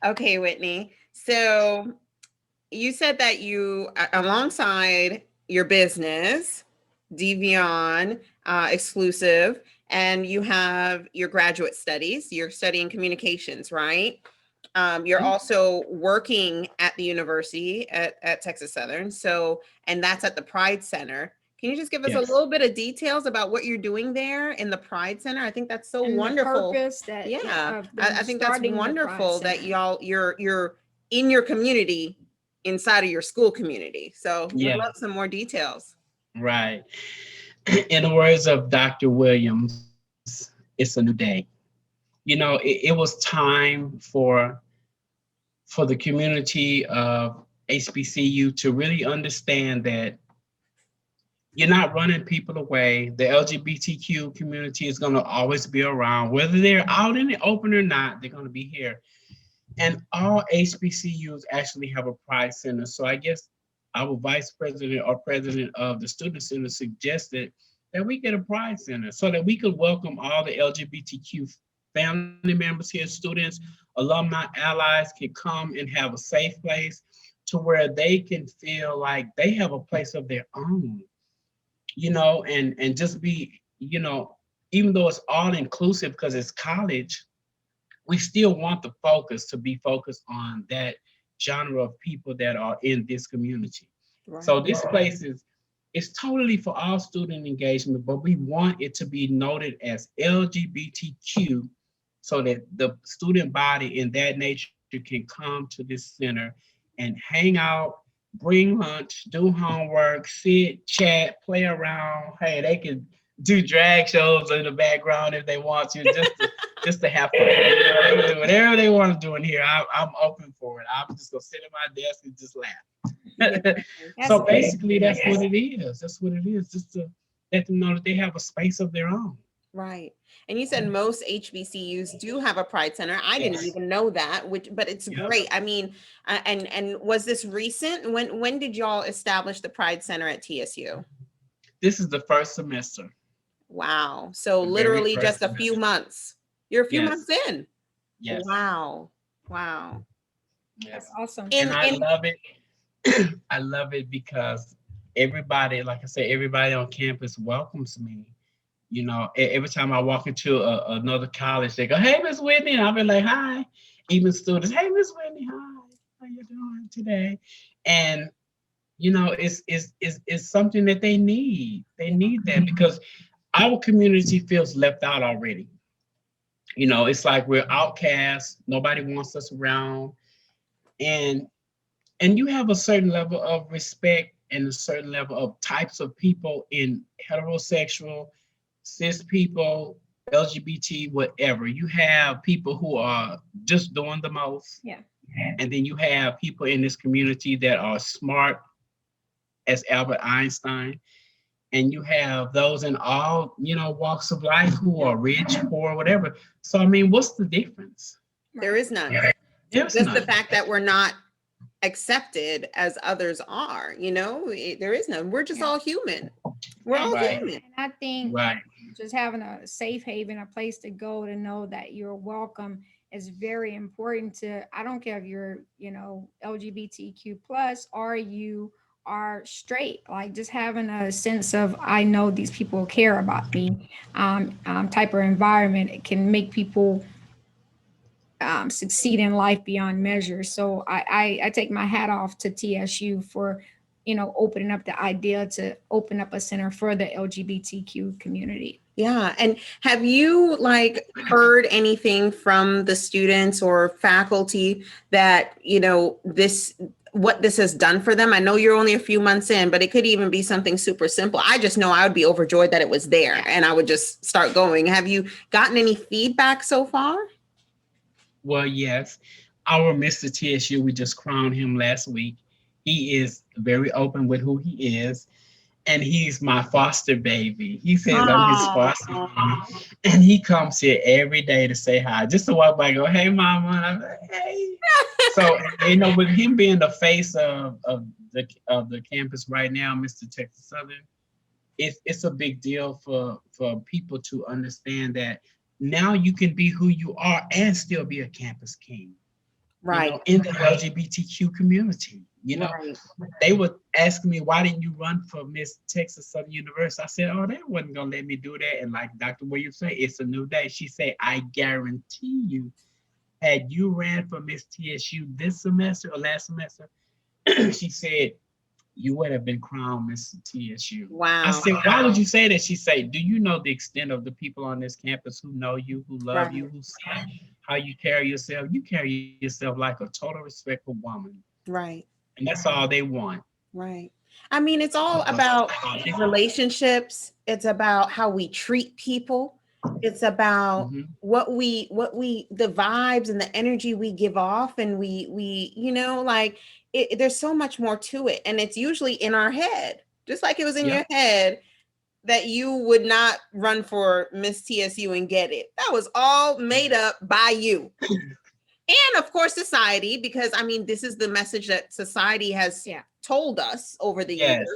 Okay, Whitney. So you said that you, alongside your business, Diva'ONNE exclusive, and you have your graduate studies, you're studying communications, right? You're also working at the university at Texas Southern. So, and that's at the Pride Center. Can you just give us a little bit of details about what you're doing there in the Pride Center? I think that's so wonderful. I think that's wonderful that you're in your community, inside of your school community. So we'd love some more details. Right. In the words of Dr. Williams, it's a new day. It was time for the community of HBCU to really understand that you're not running people away. The LGBTQ community is going to always be around. Whether they're out in the open or not, they're going to be here. And all HBCUs actually have a Pride Center. So I guess our vice president or president of the Student Center suggested that we get a Pride Center so that we could welcome all the LGBTQ family members here, students, alumni, allies can come and have a safe place to where they can feel like they have a place of their own, and just be, even though it's all inclusive because it's college, we still want the focus to be focused on that genre of people that are in this community. Right. So this place it's totally for all student engagement, but we want it to be noted as LGBTQ so that the student body in that nature can come to this center and hang out, bring lunch, do homework, sit, chat, play around. Hey, they can do drag shows in the background if they want to, just to have fun. They can do whatever they want to do in here. I'm open for it. I'm just gonna sit at my desk and just laugh. So basically, that's what it is. That's what it is. Just to let them know that they have a space of their own. Right. And you said most HBCUs do have a Pride Center. I didn't even know that, but it's great. I mean, and was this recent? When did y'all establish the Pride Center at TSU? This is the first semester. Wow. So literally just a few months. You're a few months in. Yes. Wow. Yes. That's awesome. And I love it. I love it because everybody, like I said, everybody on campus welcomes me. Every time I walk into another college, they go, "Hey, Miss Whitney," and I'll be like, "Hi." Even students, "Hey, Miss Whitney, hi. How you doing today?" And it's something that they need. They need that because our community feels left out already. It's like we're outcasts. Nobody wants us around, and you have a certain level of respect and a certain level of types of people in heterosexual, cis people, LGBT, whatever. You have people who are just doing the most. Yeah. And then you have people in this community that are smart as Albert Einstein. And you have those in all, walks of life who are rich, poor, whatever. So, I mean, what's the difference? There is none. There's just none. The fact that we're not accepted as others are, there is none. We're just all human. We're all human. And I think just having a safe haven, a place to go to know that you're welcome is very important to, I don't care if you're, LGBTQ plus, or you are straight, like just having a sense of I know these people care about me, type of environment, it can make people succeed in life beyond measure. So I take my hat off to TSU for, opening up the idea to open up a center for the LGBTQ community. Yeah. And have you like heard anything from the students or faculty that, what this has done for them? I know you're only a few months in, but it could even be something super simple. I just know I would be overjoyed that it was there and I would just start going. Have you gotten any feedback so far? Well, yes. Our Mr. TSU, we just crowned him last week. He is very open with who he is. And he's my foster baby. He says I'm his foster baby. And he comes here every day to say hi. Just to walk by and go, hey, mama. And I'm like, hey. So, with him being the face of the campus right now, Mr. Texas Southern, it's a big deal for people to understand that now you can be who you are and still be a campus king. Right. In the LGBTQ community. Right. They would ask me, why didn't you run for Miss Texas Southern University? I said, oh, they wasn't going to let me do that. And like Dr. Williams said, it's a new day. She said, I guarantee you, had you ran for Miss TSU this semester or last semester, she said, you would have been crowned Miss TSU. Wow. I said, why would you say that? She said, do you know the extent of the people on this campus who know you, who love you, who see how you carry yourself? You carry yourself like a total respectful woman. Right. And that's all they want. Right. I mean, it's all about relationships. It's about how we treat people. It's about what we the vibes and the energy we give off. And we there's so much more to it. And it's usually in our head, just like it was in your head that you would not run for Miss TSU and get it. That was all made up by you. And of course, society, because I mean, this is the message that society has told us over the years.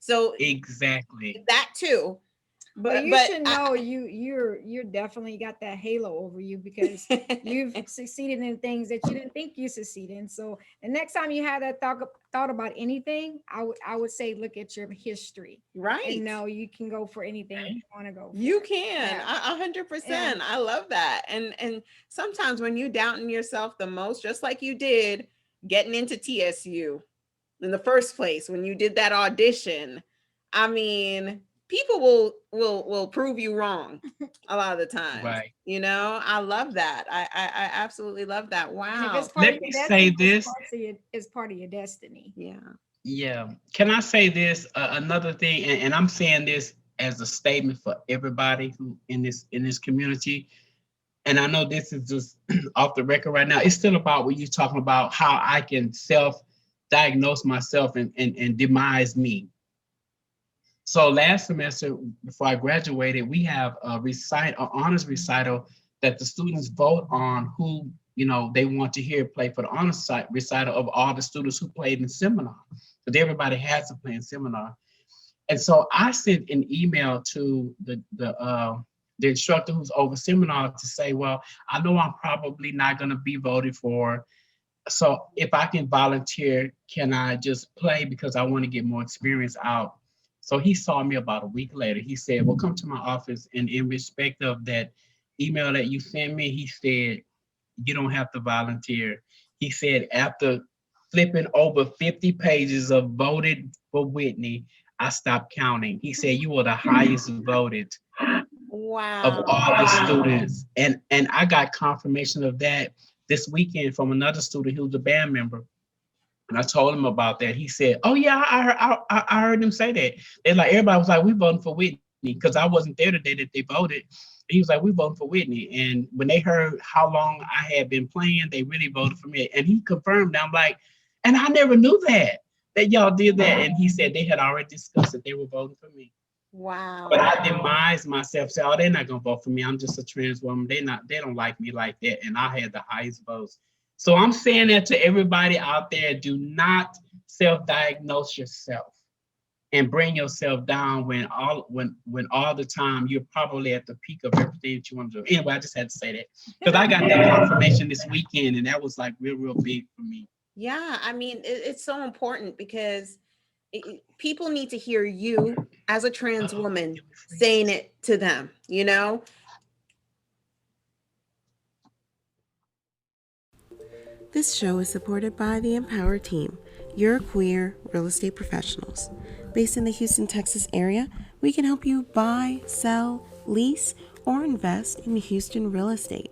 So exactly that too. But you should know you're definitely got that halo over you because you've succeeded in things that you didn't think you succeeded in. So the next time you have that thought about anything, I would say look at your history. Right. And know you can go for anything you want to go for. You can. 100%. I love that. And sometimes when you doubting yourself the most, just like you did getting into TSU in the first place, when you did that audition, I mean, people will prove you wrong a lot of the time. Right. I love that. I absolutely love that. Wow. Let me say this. It's part of your destiny. Yeah. Yeah. Can I say this? Another thing, and I'm saying this as a statement for everybody who in this community. And I know this is just off the record right now. It's still about what you're talking about, how I can self-diagnose myself and demise me. So last semester, before I graduated, we have an honors recital that the students vote on who they want to hear play for the honors recital of all the students who played in seminar. Because everybody has to play in seminar. And so I sent an email to the instructor who's over seminar to say, well, I know I'm probably not going to be voted for. So if I can volunteer, can I just play because I want to get more experience out? So he saw me about a week later. He said, well, come to my office. And in respect of that email that you sent me, he said, you don't have to volunteer. He said, after flipping over 50 pages of voted for Whitney, I stopped counting. He said, you were the highest voted of all the students. And I got confirmation of that this weekend from another student who's a band member. And I told him about that. He said, oh, yeah, I heard him say that. And like everybody was like, we voting for Whitney because I wasn't there the day that they voted. He was like, we voting for Whitney. And when they heard how long I had been playing, they really voted for me. And he confirmed that. I'm like, and I never knew that y'all did that. And he said they had already discussed that they were voting for me. Wow. But I demised myself, say, oh, they're not gonna vote for me. I'm just a trans woman. They don't like me like that. And I had the highest votes. So I'm saying that to everybody out there, do not self-diagnose yourself and bring yourself down when all the time you're probably at the peak of everything that you want to do. Anyway, I just had to say that because I got that confirmation this weekend and that was like real big for me. Yeah, I mean, it's so important because people need to hear you as a trans woman saying it to them, you know? This show is supported by the Empower Team, your queer real estate professionals. Based in the Houston, Texas area, we can help you buy, sell, lease, or invest in Houston real estate.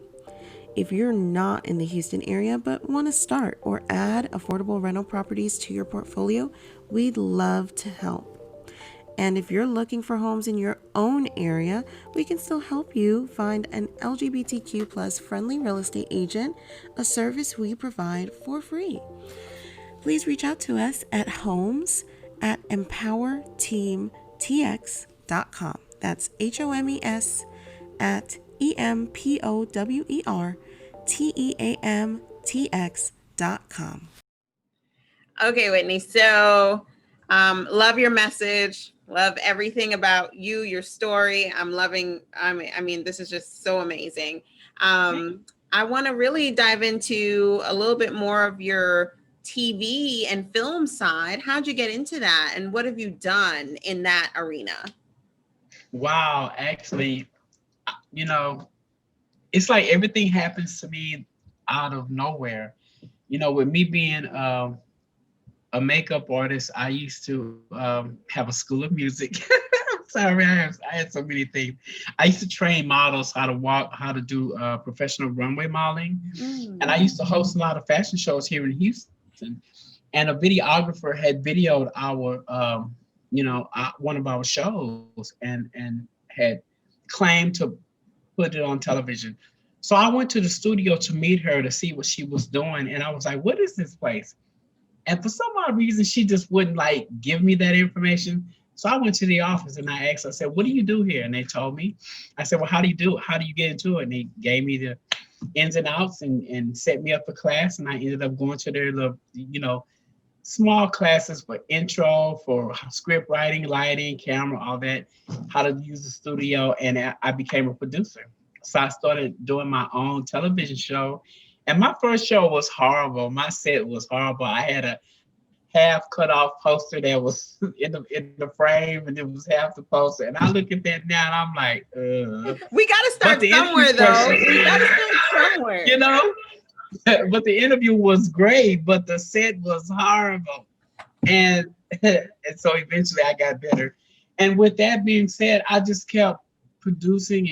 If you're not in the Houston area but want to start or add affordable rental properties to your portfolio, we'd love to help. And if you're looking for homes in your own area, we can still help you find an LGBTQ plus friendly real estate agent, a service we provide for free. Please reach out to us at homes@empowerteamtx.com. That's HOMES at EMPOWERTEAMTX.com. Okay, Whitney. So, love your message. Love everything about you, your story. I'm loving. I mean, this is just so amazing. I want to really dive into a little bit more of your TV and film side. How'd you get into that, and what have you done in that arena? Wow, actually, you know, it's like everything happens to me out of nowhere. You know, with me being a makeup artist, I used to have a school of music. Sorry, I had so many things. I used to train models how to walk, how to do professional runway modeling. And I used to host a lot of fashion shows here in Houston. And a videographer had videoed our, one of our shows and had claimed to put it on television. So I went to the studio to meet her to see what she was doing. And I was like, what is this place? And for some odd reason, she just wouldn't like give me that information. So I went to the office and I asked, I said, what do you do here? And they told me. I said, well, how do you do it? How do you get into it? And they gave me the ins and outs and set me up for class. And I ended up going to their little, small classes for intro, for script writing, lighting, camera, all that, how to use the studio. And I became a producer. So I started doing my own television show. And my first show was horrible. My set was horrible. I had a half cut off poster that was in the frame, and it was half the poster. And I look at that now and I'm like, we gotta start somewhere though. We gotta start somewhere. But the interview was great, but the set was horrible. And so eventually I got better. And with that being said, I just kept producing.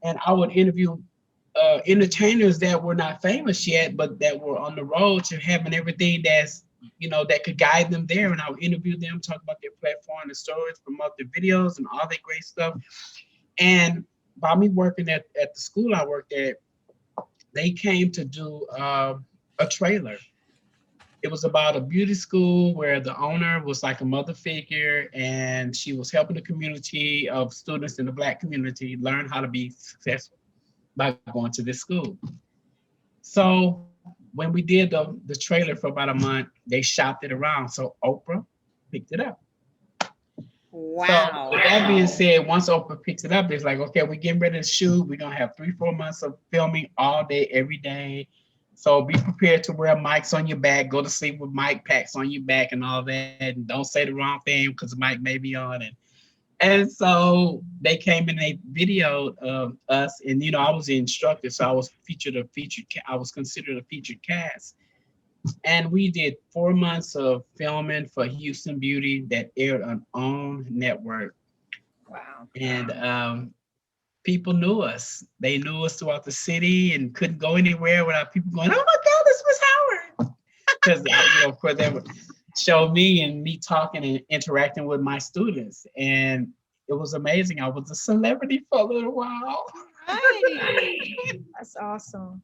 And I would interview entertainers that were not famous yet, but that were on the road to having everything that's, that could guide them there. And I would interview them, talk about their platform, the stories, promote their videos and all that great stuff. And by me working at the school I worked at, they came to do a trailer. It was about a beauty school where the owner was like a mother figure, and she was helping the community of students in the Black community learn how to be successful by going to this school. So when we did the trailer for about a month, they shopped it around. So Oprah picked it up. Wow. So with that being said, once Oprah picks it up, it's like, okay, we're getting ready to shoot. We're going to have 3-4 months of filming all day, every day. So be prepared to wear mics on your back, go to sleep with mic packs on your back and all that. And don't say the wrong thing because the mic may be on. And so they came and they videoed us. And, I was the instructor. So I was I was considered a featured cast. And we did 4 months of filming for Houston Beauty that aired on OWN network. Wow. And people knew us. They knew us throughout the city and couldn't go anywhere without people going, oh my God, it's Miss Howard. Because, of course, they would show me and me talking and interacting with my students. And it was amazing. I was a celebrity for a little while. That's awesome.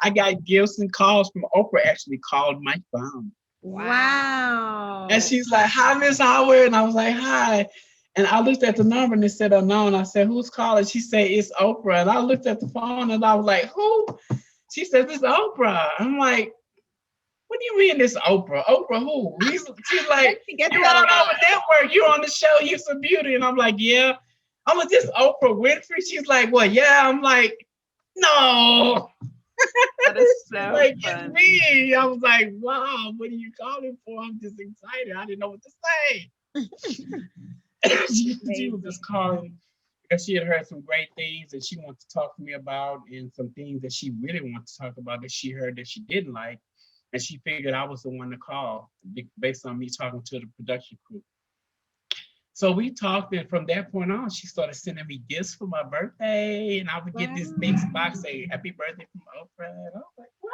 I got gifts and calls from Oprah. Actually called my phone. Wow. And she's like, hi, Miss Howard. And I was like, hi. And I looked at the number and it said unknown. I said, who's calling? She said, it's Oprah. And I looked at the phone and I was like, who? She said, it's Oprah. I'm like, what do you mean it's Oprah? Oprah who? She's like, you're on our network. You're on the show, Houston Beauty. And I'm like, yeah. I'm like, this Oprah Winfrey? She's like, well, yeah. I'm like, no. That is so like, fun. it's me. I was like, wow, what are you calling for? I'm just excited. I didn't know what to say. She was just calling because she had heard some great things that she wanted to talk to me about, and some things that she really wanted to talk about that she heard that she didn't like. And she figured I was the one to call based on me talking to the production crew. So we talked, and from that point on, she started sending me gifts for my birthday, and I would get this big box saying "Happy Birthday" from Oprah. And I was like, "Wow,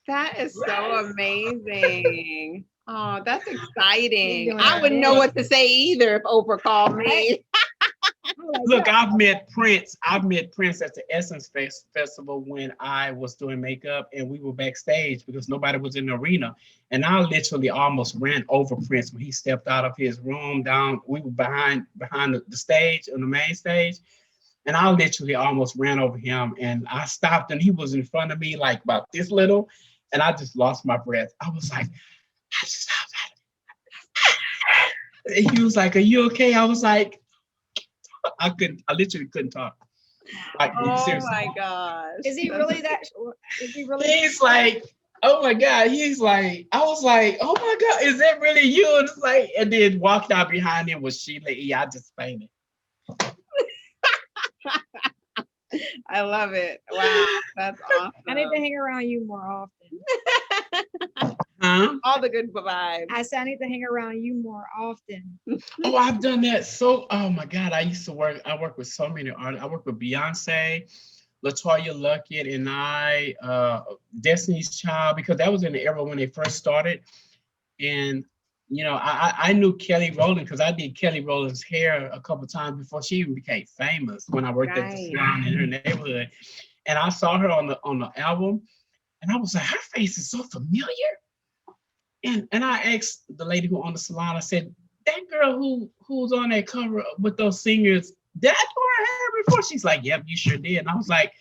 That is so amazing. Oh, that's exciting. doing I it wouldn't know big. what to say either if Oprah called me. Look, I've met Prince. I've met Prince at the Essence Festival when I was doing makeup, and we were backstage because nobody was in the arena. And I literally almost ran over Prince when he stepped out of his room down. We were behind the stage, on the main stage, and I literally almost ran over him. And I stopped, and he was in front of me like about this little, and I just lost my breath. I was like, I just, and he was like, "Are you okay?" I was like, I literally couldn't talk. Like, Oh seriously. my gosh. Is he really that? Is he really? He's like, oh my God. He's like, I was like, oh my God, is that really you? And it's like, and then walked out behind him was Sheila E. I just fainted. I love it. Wow, that's awesome. I need to hang around you more often. Huh? All the good vibes. I said I need to hang around you more often. Oh, I've done that. So, oh my God, I work with so many artists. I work with Beyonce, LaToya Luckett, and Destiny's Child, because that was in the era when they first started. And, you know, I knew Kelly Rowland because I did Kelly Rowland's hair a couple times before she even became famous when I worked at the salon in her neighborhood. And I saw her on the album, and I was like, her face is so familiar. And I asked the lady who owned the salon, I said, that girl who's on that cover with those singers, did I do her hair before? She's like, yep, you sure did. And I was like,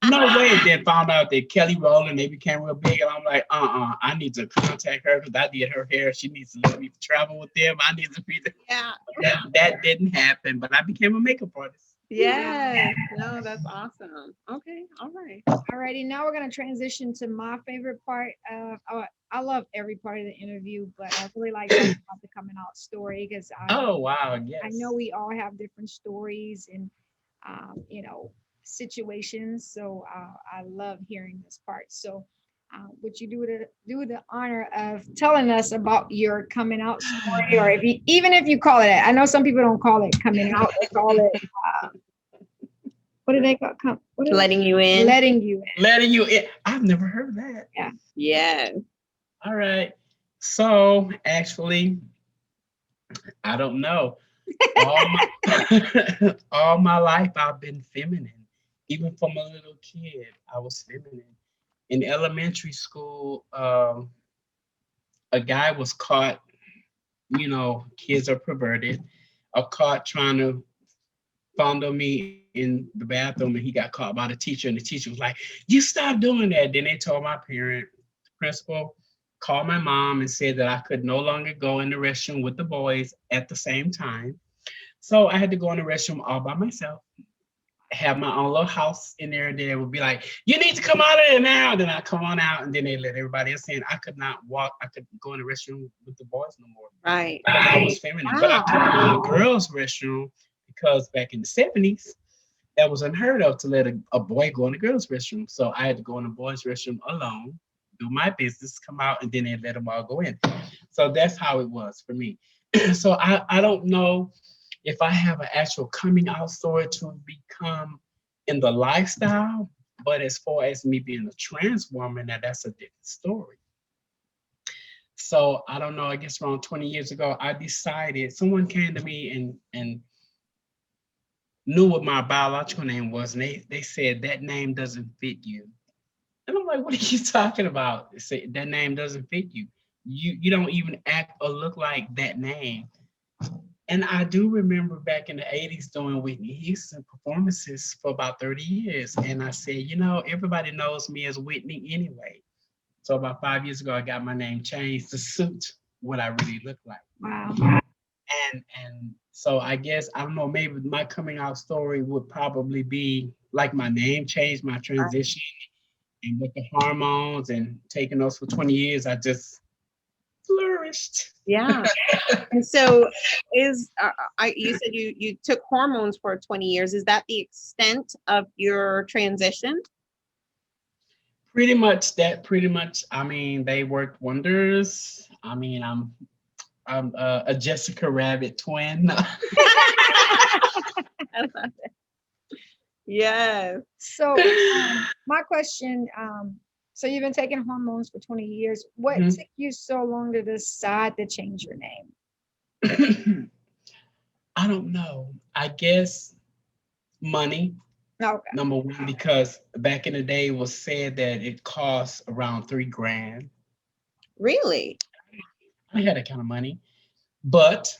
no way. Then found out that Kelly Rowland, they became real big. And I'm like, I need to contact her because I did her hair. She needs to let me travel with them. I need to be there. Yeah. That didn't happen, but I became a makeup artist. Yes. No, that's awesome. Okay. All right. Alrighty, now we're gonna transition to my favorite part of. I love every part of the interview, but I really like talking about the coming out story because Oh, wow. Yes. I know we all have different stories and situations. So I love hearing this part. So would you do the honor of telling us about your coming out story, or even if you call it that? I know some people don't call it coming out; they call it what do they call? Letting you in. Letting you in. Letting you in. I've never heard that. Yeah. Yes. All right. So actually, I don't know. All my life I've been feminine. Even from a little kid, I was feminine. In elementary school, a guy was caught, you know, kids are perverted, caught trying to fondle me in the bathroom, and he got caught by the teacher, and the teacher was like, you stop doing that. Then they told my parent, the principal, called my mom and said that I could no longer go in the restroom with the boys at the same time. So I had to go in the restroom all by myself, have my own little house in there, and then it would be like, you need to come out of there now. Then I come on out, and then they let everybody else in. I could not walk. I could go in the restroom with the boys no more. Right. I was feminine. But I couldn't go in the girls' restroom because back in the 70s, that was unheard of to let a boy go in the girls' restroom. So I had to go in the boys' restroom alone, do my business, come out, and then they let them all go in. So that's how it was for me. So I don't know if I have an actual coming out story to become in the lifestyle, but as far as me being a trans woman, that's a different story. So I don't know, I guess around 20 years ago, I decided, someone came to me and knew what my biological name was, and they said, that name doesn't fit you. And I'm like, what are you talking about? They say, that name doesn't fit you. You don't even act or look like that name. And I do remember back in the 80s doing Whitney Houston performances for about 30 years. And I said, you know, everybody knows me as Whitney anyway. So about 5 years ago, I got my name changed to suit what I really look like. Wow. And so I guess, I don't know, maybe my coming out story would probably be like my name change, my transition. And with the hormones and taking those for 20 years, I just flourished. Yeah. And so you said you took hormones for 20 years. Is that the extent of your transition? Pretty much that. Pretty much. I mean, they worked wonders. I mean, I'm a Jessica Rabbit twin. I love it. Yes. So my question, so you've been taking hormones for 20 years. What Mhm. took you so long to decide to change your name? I don't know. I guess money, Okay. number one, because back in the day it was said that it costs around $3,000. Really? I had that kind of money, but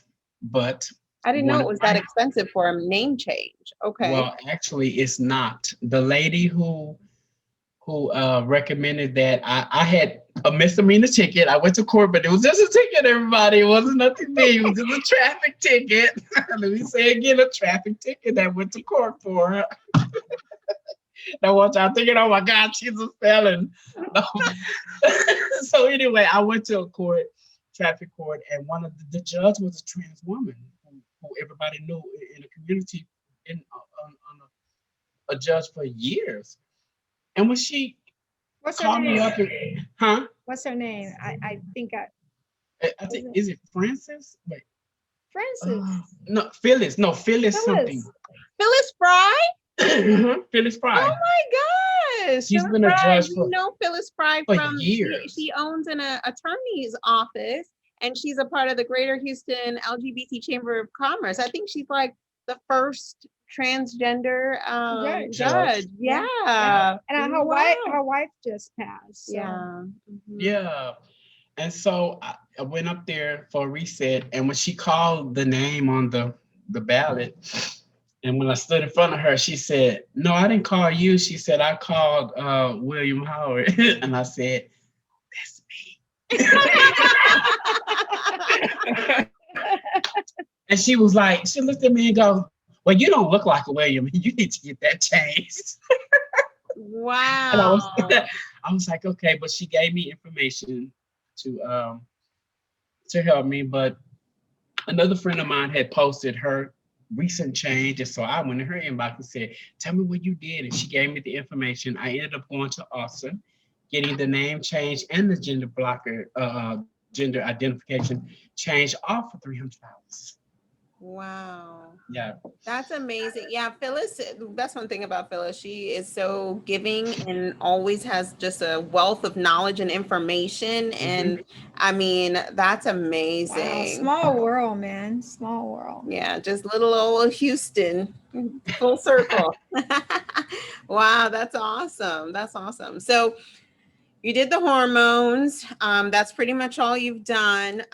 I didn't know when it was that I- expensive for a name change. Okay. well, actually, it's not. The lady who recommended that I had a misdemeanor ticket. I went to court, but it was just a ticket, everybody. It wasn't nothing big. It was just a traffic ticket. Let me say again, a traffic ticket that I went to court for. Now watch out thinking, oh my God, she's a felon. No. So anyway, I went to a court, traffic court, and one of the judge was a trans woman who everybody knew in the community, on a judge for years. And when she What's her called me name? up, and, What's her name? I think I think, is it Francis? Wait, Francis. no, Phyllis. No, Phyllis something. Phyllis Fry? Phyllis Oh Fry. my gosh. She's Phyllis been a Fry. judge We for know Phyllis Fry for from years. she owns an attorney's office, and she's a part of the Greater Houston LGBT Chamber of Commerce. I think she's like the first transgender judge. Yeah. And her wife just passed. So. Yeah. Yeah. And so I went up there for a reset, and when she called the name on the ballot, and when I stood in front of her, she said, "No, I didn't call you." She said, "I called William Howard." And I said, "That's me." And she was like, she looked at me and goes, "Well, you don't look like a William. You need to get that changed." Wow. And I was like, okay, but she gave me information to help me. But another friend of mine had posted her recent change, and so I went in her inbox and said, "Tell me what you did," and she gave me the information. I ended up going to Austin, getting the name change and the gender blocker, gender identification change, all for $300. Wow. Yeah. That's amazing. Yeah, Phyllis, that's one thing about Phyllis. She is so giving and always has just a wealth of knowledge and information. And I mean, that's amazing. Wow, small world, man. Small world. Yeah, just little old Houston, full circle. Wow, that's awesome. That's awesome. So you did the hormones. That's pretty much all you've done.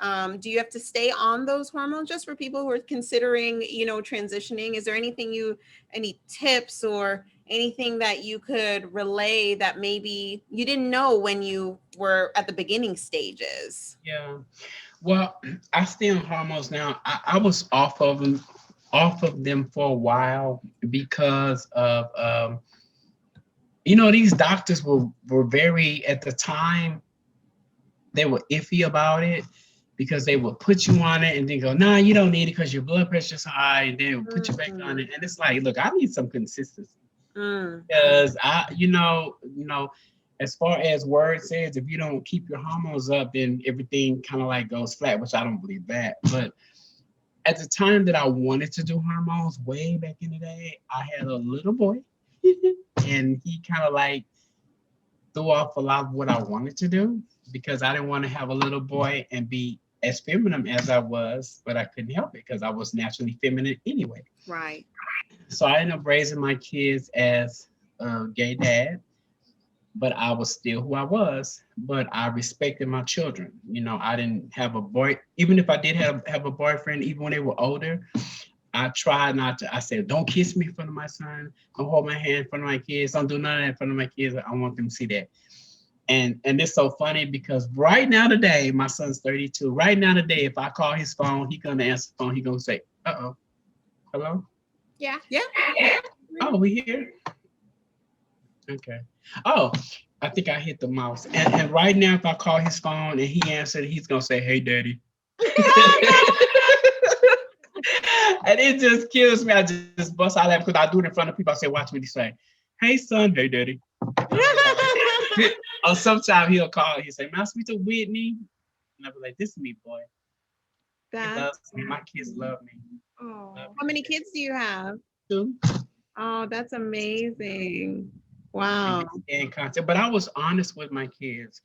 Do you have to stay on those hormones just for people who are considering, transitioning? Is there any tips or anything that you could relay that maybe you didn't know when you were at the beginning stages? Yeah. Well, I stay on hormones now. I was off of them for a while because of these doctors were very, at the time, they were iffy about it because they would put you on it and then go, "Nah, you don't need it because your blood pressure's high," and then would put you back on it. And it's like, look, I need some consistency. Because as far as word says, if you don't keep your hormones up, then everything kind of like goes flat, which I don't believe that. But at the time that I wanted to do hormones, way back in the day, I had a little boy. And he kind of like threw off a lot of what I wanted to do because I didn't want to have a little boy and be as feminine as I was, but I couldn't help it because I was naturally feminine anyway. Right. So I ended up raising my kids as a gay dad, but I was still who I was, but I respected my children. I didn't have a boy, even if I did have a boyfriend, even when they were older, I tried not to. I said, "Don't kiss me in front of my son. Don't hold my hand in front of my kids. Don't do none of that in front of my kids. I want them to see that." And it's so funny because right now today, my son's 32. Right now today, if I call his phone, he's gonna answer the phone. He's gonna say, "Uh-oh, hello? Yeah. Yeah. Oh, we here? Okay. Oh, I think I hit the mouse. And right now, if I call his phone and he answered, he's gonna say, "Hey, Daddy." And it just kills me. I just bust out laughing because I do it in front of people. I say, "Watch what he say." "Hey, son." "Hey, Daddy." Or sometimes he'll call. He'll say, "May I speak to Whitney?" And I'll be like, "This is me, boy." He loves me. My kids love me. Oh, how many kids do you have? 2. Oh, that's amazing. Wow. In contact. But I was honest with my kids.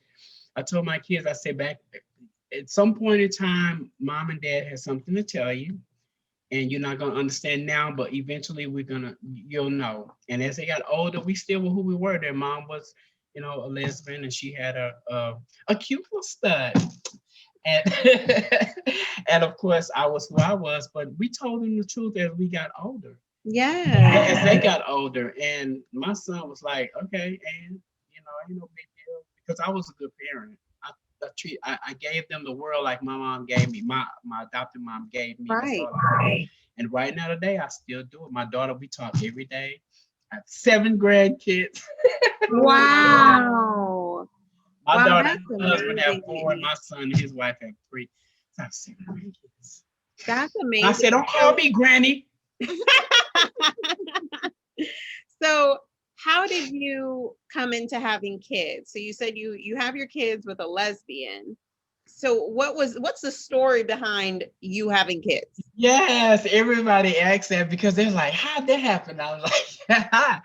I told my kids, I said, back at some point in time, mom and dad has something to tell you. And you're not going to understand now, but eventually you'll know. And as they got older, we still were who we were. Their mom was, a lesbian, and she had a cute little stud. And and of course, I was who I was, but we told them the truth as we got older. Yeah. As they got older, and my son was like, "Okay, and ain't no big deal," because I was a good parent. I gave them the world like my mom gave me. My adopted mom gave me. Right. And right now today, I still do it. My daughter, we talk every day. I have 7 grandkids. Wow. My daughter that's and husband have amazing. 4, and my son and his wife have 3. So I have 7 grandkids. That's amazing. I said, "Don't call me Granny." So how did you come into having kids? So you said you have your kids with a lesbian. So what's the story behind you having kids? Yes, everybody asks that because they're like, "How'd that happen?" I was like,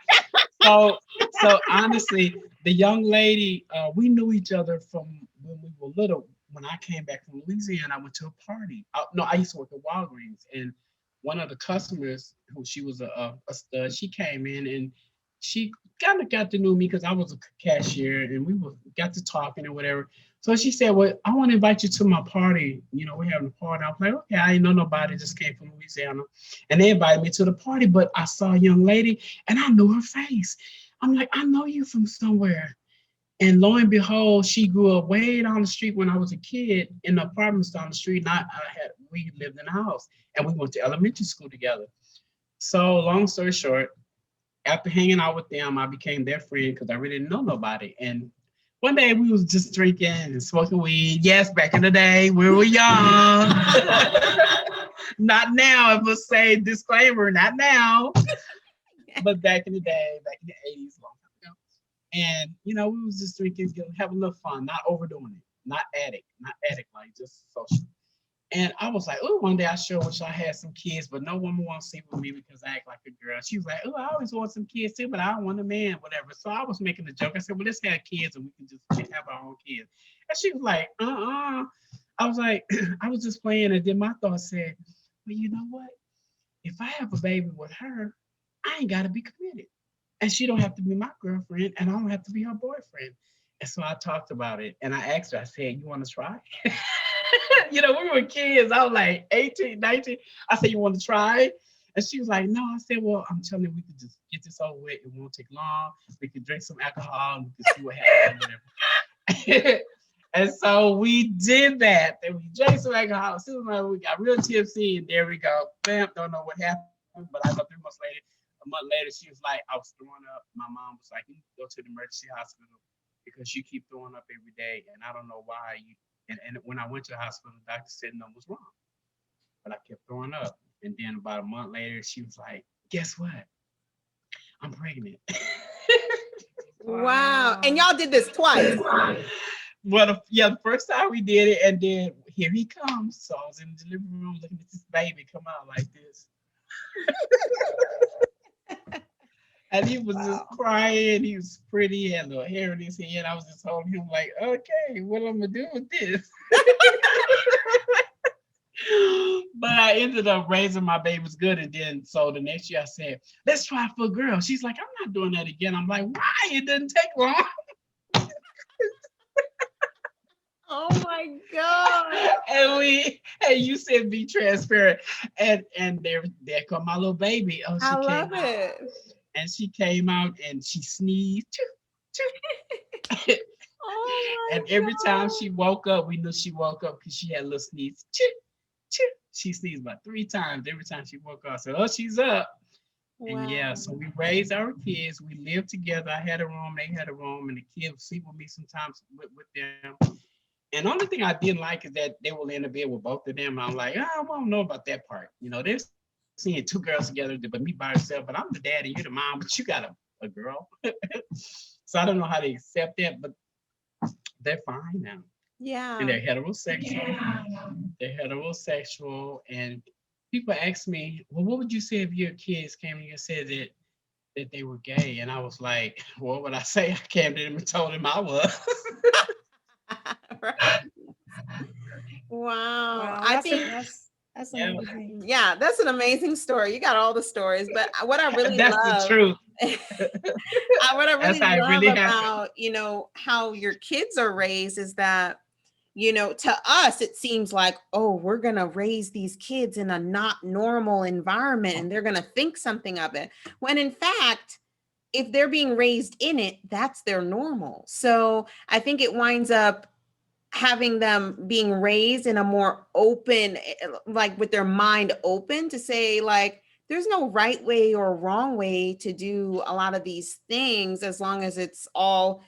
so honestly, the young lady, we knew each other from when we were little. When I came back from Louisiana, I went to a party. I used to work at Walgreens, and one of the customers, who she was a stud, she came in and she kind of got to know me because I was a cashier, and we got to talking and whatever. So she said, "Well, I want to invite you to my party. We're having a party." I was like, "Okay, I didn't know nobody, just came from Louisiana." And they invited me to the party, but I saw a young lady and I knew her face. I'm like, "I know you from somewhere." And lo and behold, she grew up way down the street when I was a kid in the apartments down the street. And we lived in a house and we went to elementary school together. So long story short, after hanging out with them, I became their friend because I really didn't know nobody. And one day we was just drinking and smoking weed. Yes, back in the day, we were young. Not now, I must say, disclaimer, not now. But back in the day, back in the 80s, long time ago. And, we was just drinking, having a little fun, not overdoing it, not addict, like just social. And I was like, "Oh, one day I sure wish I had some kids, but no woman wants to sleep with me because I act like a girl." She was like, "Oh, I always want some kids too, but I don't want a man, whatever." So I was making a joke. I said, "Well, let's have kids and we can just have our own kids." And she was like, I was like, I was just playing. And then my thought said, "Well, you know what? If I have a baby with her, I ain't got to be committed. And she don't have to be my girlfriend, and I don't have to be her boyfriend." And so I talked about it, and I asked her, I said, "You want to try?" We were kids. I was like 18, 19. I said, "You want to try?" And she was like, "No." I said, "Well, I'm telling you, we could just get this over with. It won't take long. We could drink some alcohol and we could see what happens or whatever." And so we did that. And we drank some alcohol. As soon as we got real tipsy, and there we go. Bam, don't know what happened, but I know 3 months later, a month later, she was like, I was throwing up. My mom was like, "You need to go to the emergency hospital because you keep throwing up every day, and I don't know why you." And when I went to the hospital, the doctor said nothing was wrong, but I kept throwing up. And then about a month later, she was like, "Guess what? I'm pregnant." Wow. And y'all did this twice. Well, the first time we did it, and then here he comes. So I was in the delivery room looking at this baby come out like this. And he was just crying. He was pretty. He had a little hair in his head. I was just holding him like, "Okay, what am I gonna do with this?" But I ended up raising my babies good. And then so the next year I said, "Let's try for a girl." She's like, "I'm not doing that again." I'm like, "Why? It didn't take long." Oh my God. And you said be transparent. And there come my little baby. Oh, she I came love out. it. And she came out and she sneezed. Oh my And every God. time she woke up, we knew she woke up because she had a little sneeze. She sneezed about 3 times every time she woke up. So, oh, she's up. And yeah, so we raised our kids. We lived together. I had a room, they had a room, and the kids would sleep with me sometimes with them. And the only thing I didn't like is that they will in the bed with both of them. I'm like, I don't know about that part. You know, they're seeing two girls together, but me by herself. But I'm the daddy, you're the mom, but you got a girl. So I don't know how to accept that, but they're fine now. Yeah. And they're heterosexual. They're heterosexual. And people ask me, well, what would you say if your kids came and you said that they were gay? And I was like, what would I say? I came to them and told them I was. Right. Wow. Wow, I that's think that's Yeah. amazing. yeah, that's an amazing story. You got all the stories, but what I really That's love the truth. what I That's really how it love really happened. about, how your kids are raised is that, to us, it seems like, oh, we're going to raise these kids in a not normal environment and they're going to think something of it. When in fact, if they're being raised in it, that's their normal. So I think it winds up having them being raised in a more open, like with their mind open to say, like, there's no right way or wrong way to do a lot of these things as long as it's all,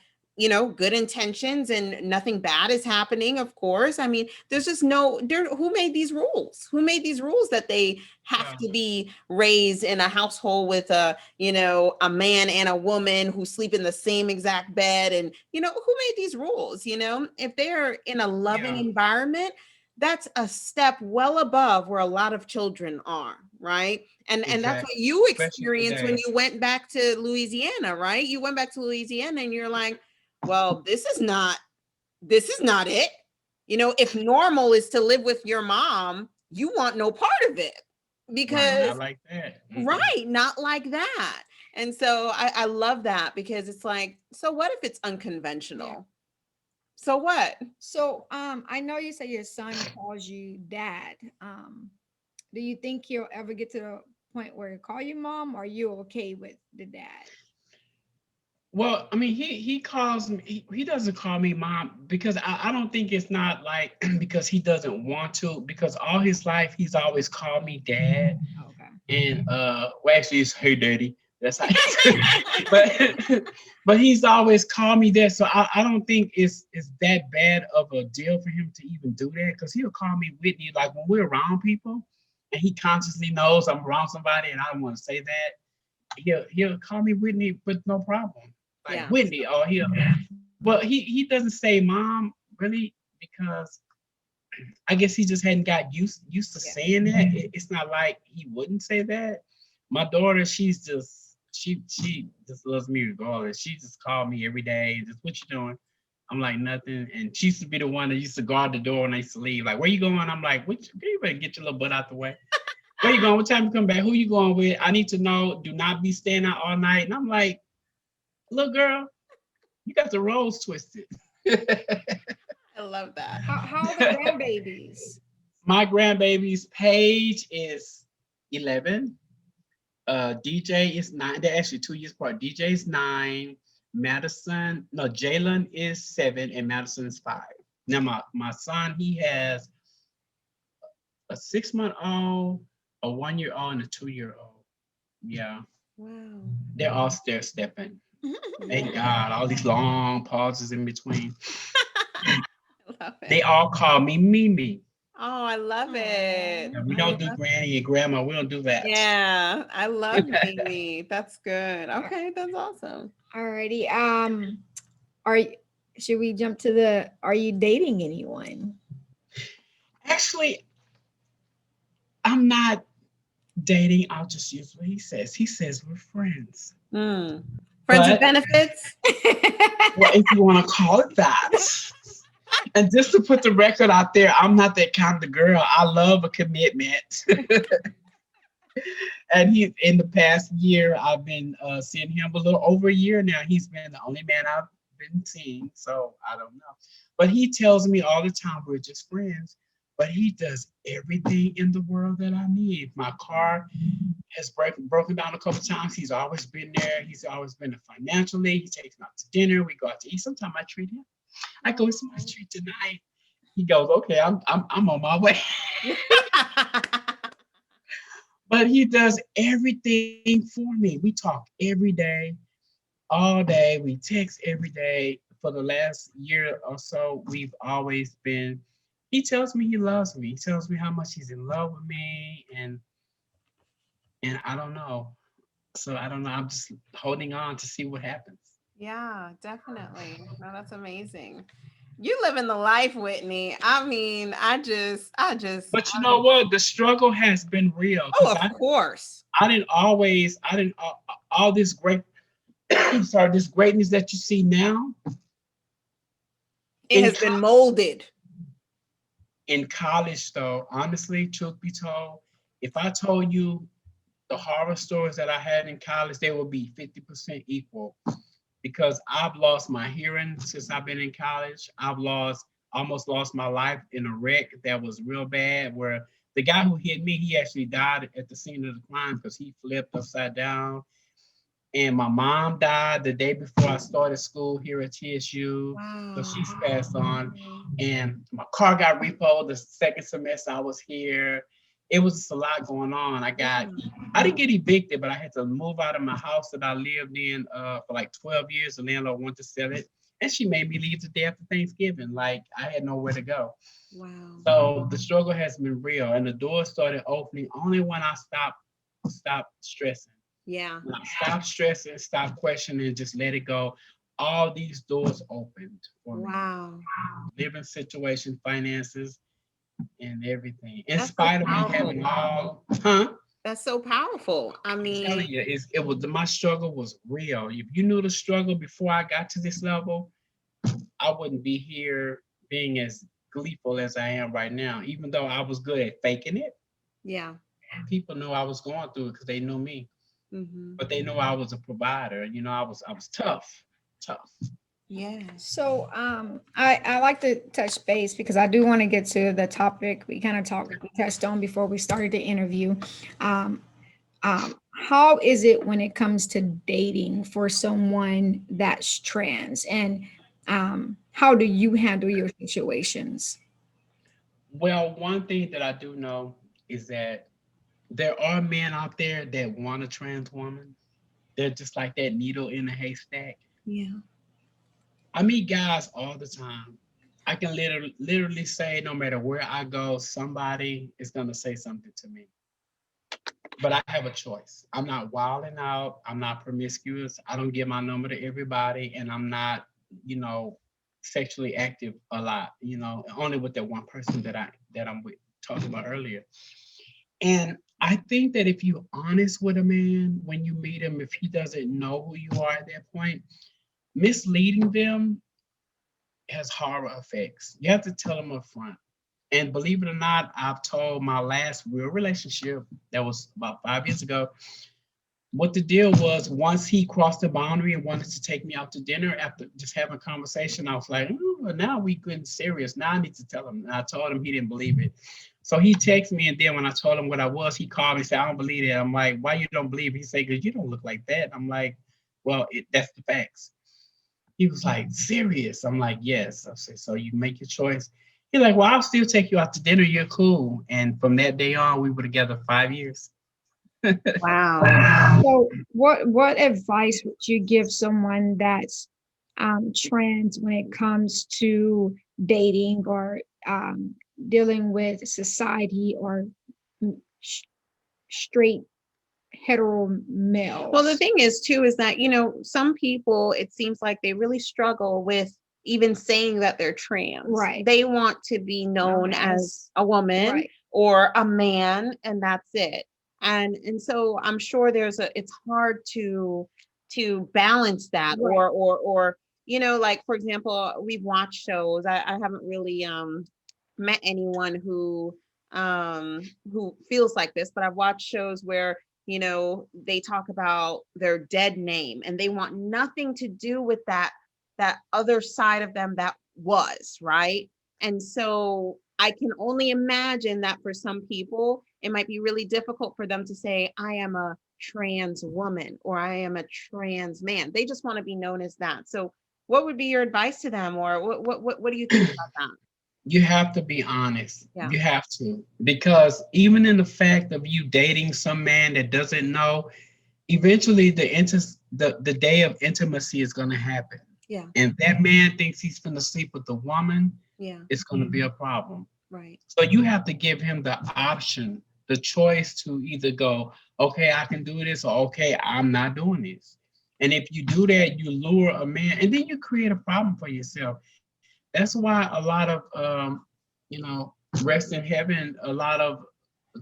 good intentions and nothing bad is happening. Of course. I mean, there's just who made these rules? Who made these rules that they have to be raised in a household with a man and a woman who sleep in the same exact bed? And, who made these rules? If they're in a loving environment, that's a step well above where a lot of children are, right? And that's what you experienced when you went back to Louisiana, right? You went back to Louisiana and you're like, well, this is not it. If normal is to live with your mom, you want no part of it because not like that. Right, not like that. And so I love that because it's like, so what if it's unconventional? Yeah. So what? So I know you say your son calls you dad. Do you think he'll ever get to the point where he call you mom, or are you okay with the dad? Well, I mean, he calls me. He doesn't call me mom because I don't think it's not like because he doesn't want to. Because all his life he's always called me dad. Okay. And well, actually, it's hey daddy. That's how. But he's always called me that. So I don't think it's that bad of a deal for him to even do that because he'll call me Whitney like when we're around people, and he consciously knows I'm around somebody and I don't want to say that. He'll call me Whitney with no problem. Like Whitney, or well, he doesn't say mom really because I guess he just hadn't got used to saying that. It's not like he wouldn't say that. My daughter, she just loves me regardless. She just called me every day. Just what you doing? I'm like nothing. And she used to be the one that used to guard the door when I used to leave. Like, where you going? I'm like, you better get your little butt out the way. Where you going? What time you come back? Who you going with? I need to know. Do not be staying out all night. And I'm like, little girl, you got the roles twisted. I love that. How are the grandbabies? My grandbabies, Paige is 11. DJ is 9. They're actually 2 years apart. DJ is 9. Jalen is 7, and Madison is 5. Now my son, he has a 6-month-old, a 1-year-old, and a 2-year-old. Yeah. Wow. They're all stair stepping. Thank God, all these long pauses in between. They all call me Mimi. Oh, I love it. We don't do granny and grandma. We don't do that. Yeah, I love Mimi. That's good. Okay, that's awesome. Alrighty. Should we jump to are you dating anyone? Actually, I'm not dating. I'll just use what he says. He says we're friends. Friends with benefits? Well, if you want to call it that. And just to put the record out there, I'm not that kind of girl. I love a commitment. And he, in the past year, I've been seeing him a little over a year now. He's been the only man I've been seeing, so I don't know. But he tells me all the time we're just friends. But he does everything in the world that I need. My car has broken down a couple of times. He's always been there. He's always been there financially. He takes me out to dinner. We go out to eat. Sometimes I treat him. I go, it's my treat tonight. He goes, okay, I'm on my way. But he does everything for me. We talk every day, all day. We text every day. For the last year or so, we've always been. He tells me he loves me. He tells me how much he's in love with me, and I don't know. So I don't know. I'm just holding on to see what happens. Yeah, definitely. No, that's amazing. You live in the life, Whitney. I mean, But you know what? The struggle has been real oh, because of course. I didn't all this great, sorry, this greatness that you see now It in has been molded. in college, though. Honestly, truth be told, if I told you the horror stories that I had in college, they would be 50% equal because I've lost my hearing since I've been in college. I've lost almost lost my life in a wreck that was real bad where the guy who hit me, he actually died at the scene of the crime because he flipped upside down. And my mom died the day before I started school here at TSU. So Wow. she's passed on. And my car got repoed the second semester I was here. It was just a lot going on. I didn't get evicted, but I had to move out of my house that I lived in for like 12 years. The landlord wanted to sell it. And she made me leave the day after Thanksgiving. Like I had nowhere to go. Wow. So the struggle has been real. And the doors started opening only when I stopped stressing. Yeah. When I stopped stressing, stop questioning, just let it go. All these doors opened for me. Wow. Living situation, finances, and everything. In That's so spite of me powerful. having all, huh? That's so powerful. I I'm mean, telling you, it was my struggle was real. If you knew the struggle before I got to this level, I wouldn't be here being as gleeful as I am right now. Even though I was good at faking it, yeah. people knew I was going through it because they knew me. Mm-hmm. But they knew I was a provider. You know, I was tough, tough. Yes. So I like to touch base because I do want to get to the topic we touched on before we started the interview. Um, how is it when it comes to dating for someone that's trans, and how do you handle your situations? Well, one thing that I do know is that there are men out there that want a trans woman. They're just like that needle in a haystack. Yeah. I meet guys all the time. I can literally say no matter where I go, somebody is gonna say something to me. But I have a choice. I'm not wilding out. I'm not promiscuous. I don't give my number to everybody, and I'm not, you know, sexually active a lot. You know, only with that one person that I'm with talking about earlier. And I think that if you're honest with a man when you meet him, if he doesn't know who you are at that point, misleading them has horror effects. You have to tell them up front. And believe it or not, I've told my last real relationship that was about 5 years ago. What the deal was, once he crossed the boundary and wanted to take me out to dinner after just having a conversation, I was like, "Ooh, now we getting serious. Now I need to tell him." And I told him, he didn't believe it. So he texted me, and then when I told him what I was, he called me and said, "I don't believe it." I'm like, "Why you don't believe it?" He said, "Because you don't look like that." I'm like, "Well, that's the facts." He was like, "Serious?" I'm like, "Yes." I said, "So you make your choice." He's like, "Well, I'll still take you out to dinner. You're cool." And from that day on, we were together 5 years. Wow. So what advice would you give someone that's trans when it comes to dating or dealing with society or sh- straight hetero males? Well, the thing is, too, is that, some people, it seems like they really struggle with even saying that they're trans. Right. They want to be known as a woman right. or a man, and that's it. And so I'm sure it's hard to balance that, Right. or like, for example, we've watched shows. I haven't really met anyone who feels like this, but I've watched shows where they talk about their dead name and they want nothing to do with that other side of them that was, right? And so I can only imagine that for some people it might be really difficult for them to say, I am a trans woman or I am a trans man. They just want to be known as that. So what would be your advice to them, or what do you think about that? You have to be honest. Yeah. You have to, because even in the fact of you dating some man that doesn't know, eventually the day of intimacy is going to happen. Yeah. And that man thinks he's going to sleep with the woman. Yeah. It's going to be a problem. Right. So you have to give him the option, the choice to either go, okay, I can do this, or okay, I'm not doing this. And if you do that, you lure a man, and then you create a problem for yourself. That's why a lot of, rest in heaven, a lot of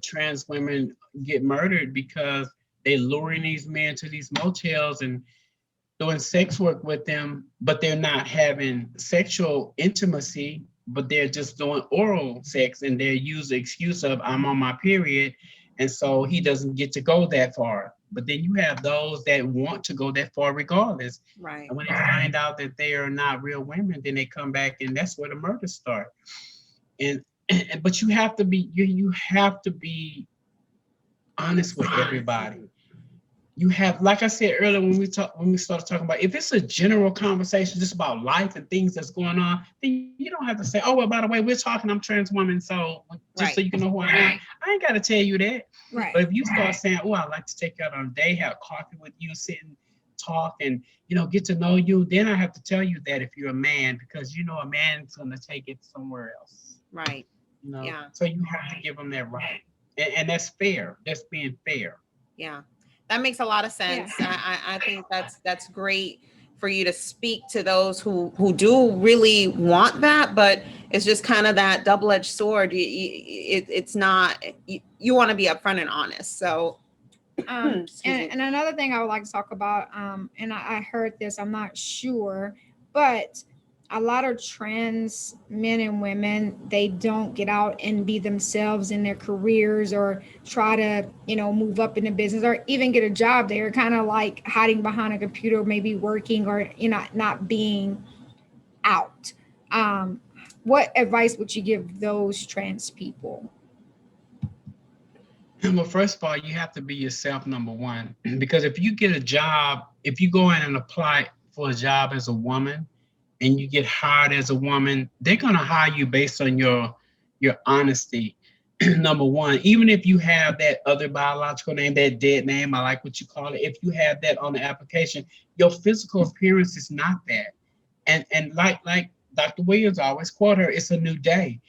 trans women get murdered because they luring these men to these motels and doing sex work with them, but they're not having sexual intimacy, but they're just doing oral sex, and they use the excuse of I'm on my period, and so he doesn't get to go that far. But then you have those that want to go that far regardless. Right. And when they find out that they are not real women, then they come back, and that's where the murders start. And but you have to be you have to be honest with everybody. You have, like I said earlier, when we started talking about, if it's a general conversation just about life and things that's going on, then you don't have to say, oh, well, by the way, we're talking, I'm trans woman, so just so you can know who I am. I ain't got to tell you that. Right. But if you start saying, oh, I'd like to take you out on a day, have coffee with you, sit and talk and, get to know you, then I have to tell you that if you're a man, because, a man's going to take it somewhere else. Right. Yeah. So you have to give them that right. And that's fair. That's being fair. Yeah. That makes a lot of sense. Yeah. I think that's great for you to speak to those who do really want that, but it's just kind of that double-edged sword. It's not, you want to be upfront and honest. So, and another thing I would like to talk about, and I heard this, I'm not sure, but a lot of trans men and women, they don't get out and be themselves in their careers or try to, move up in the business or even get a job. They're kind of like hiding behind a computer, maybe working or, not being out. What advice would you give those trans people? Well, first of all, you have to be yourself, number one, because if you get a job, if you go in and apply for a job as a woman, and you get hired as a woman, they're going to hire you based on your honesty. Number one, even if you have that other biological name, that dead name, I like what you call it. If you have that on the application, your physical appearance is not that. And like Dr. Williams always quote her, it's a new day.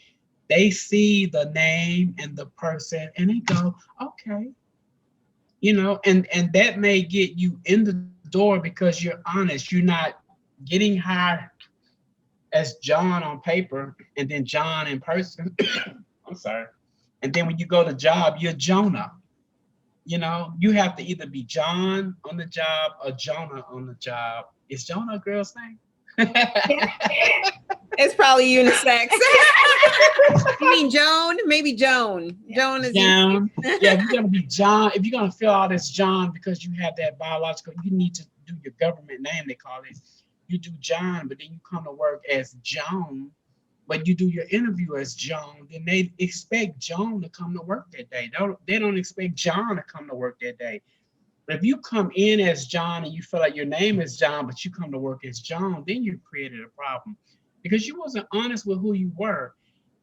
They see the name and the person and they go, okay. And that may get you in the door because you're honest. You're not getting hired as John on paper and then John in person. I'm sorry. And then when you go to job, you're Jonah. You have to either be John on the job or Jonah on the job. Is Jonah a girl's name? It's probably unisex. You mean Joan? Maybe Joan. Joan is Joan. Yeah, if you're gonna be John, if you're gonna fill out as John because you have that biological, you need to do your government name, they call it. You do John, but then you come to work as Joan, but you do your interview as Joan, then they expect Joan to come to work that day. They don't expect John to come to work that day. But if you come in as John and you feel like your name is John, but you come to work as John, then you created a problem because you wasn't honest with who you were.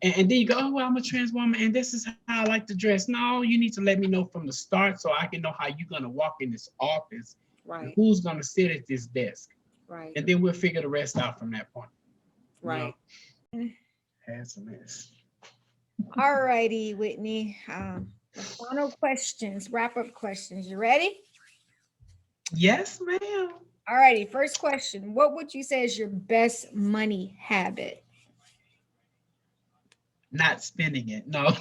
And then you go, oh, well, I'm a trans woman and this is how I like to dress. No, you need to let me know from the start so I can know how you're going to walk in this office. Right. And who's going to sit at this desk. Right. And then we'll figure the rest out from that point. Right. Handsomeness. All righty, Whitney. Final questions, wrap-up questions. You ready? Yes, ma'am. All righty. First question. What would you say is your best money habit? Not spending it. No.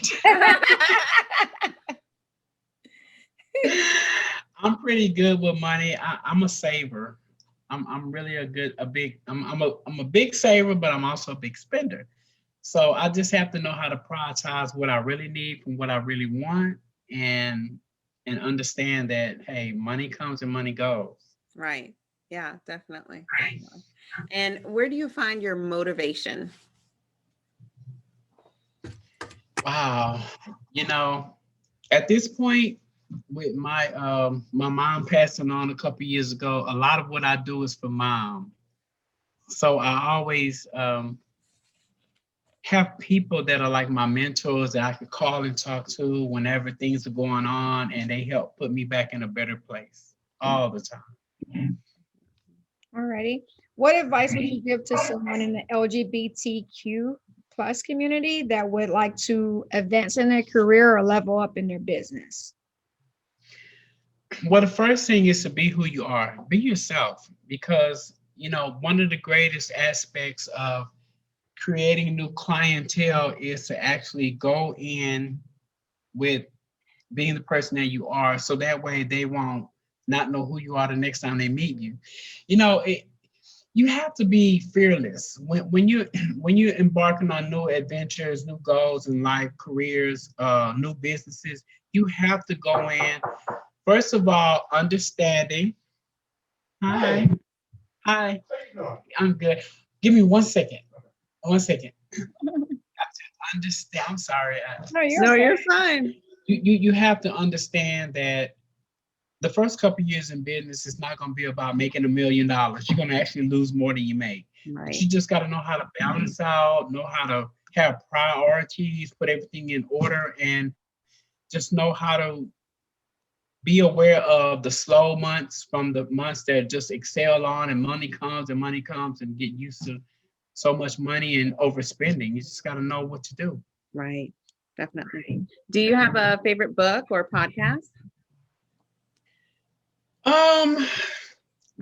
I'm pretty good with money. I'm a saver. I'm really a big saver, but I'm also a big spender. So I just have to know how to prioritize what I really need from what I really want and understand that, hey, money comes and money goes. Right. Yeah, definitely. And where do you find your motivation? Wow. At this point, with my mom passing on a couple years ago, a lot of what I do is for mom. So I always have people that are like my mentors that I could call and talk to whenever things are going on, and they help put me back in a better place all the time. Alrighty. What advice would you give to someone in the LGBTQ plus community that would like to advance in their career or level up in their business? Well, the first thing is to be who you are. Be yourself, because one of the greatest aspects of creating new clientele is to actually go in with being the person that you are, so that way they won't not know who you are the next time they meet you. You have to be fearless when you're embarking on new adventures, new goals in life, careers, new businesses. You have to go in, first of all, understanding. Hi. I'm good. Give me 1 second. 1 second. Understand. I'm sorry. You're fine. You have to understand that the first couple years in business is not going to be about making $1 million. You're going to actually lose more than you make. Right. But you just got to know how to balance out, know how to have priorities, put everything in order, and just know how to be aware of the slow months from the months that just excel on and money comes and get used to so much money and overspending. You just got to know what to do. Right. Definitely. Do you have a favorite book or podcast?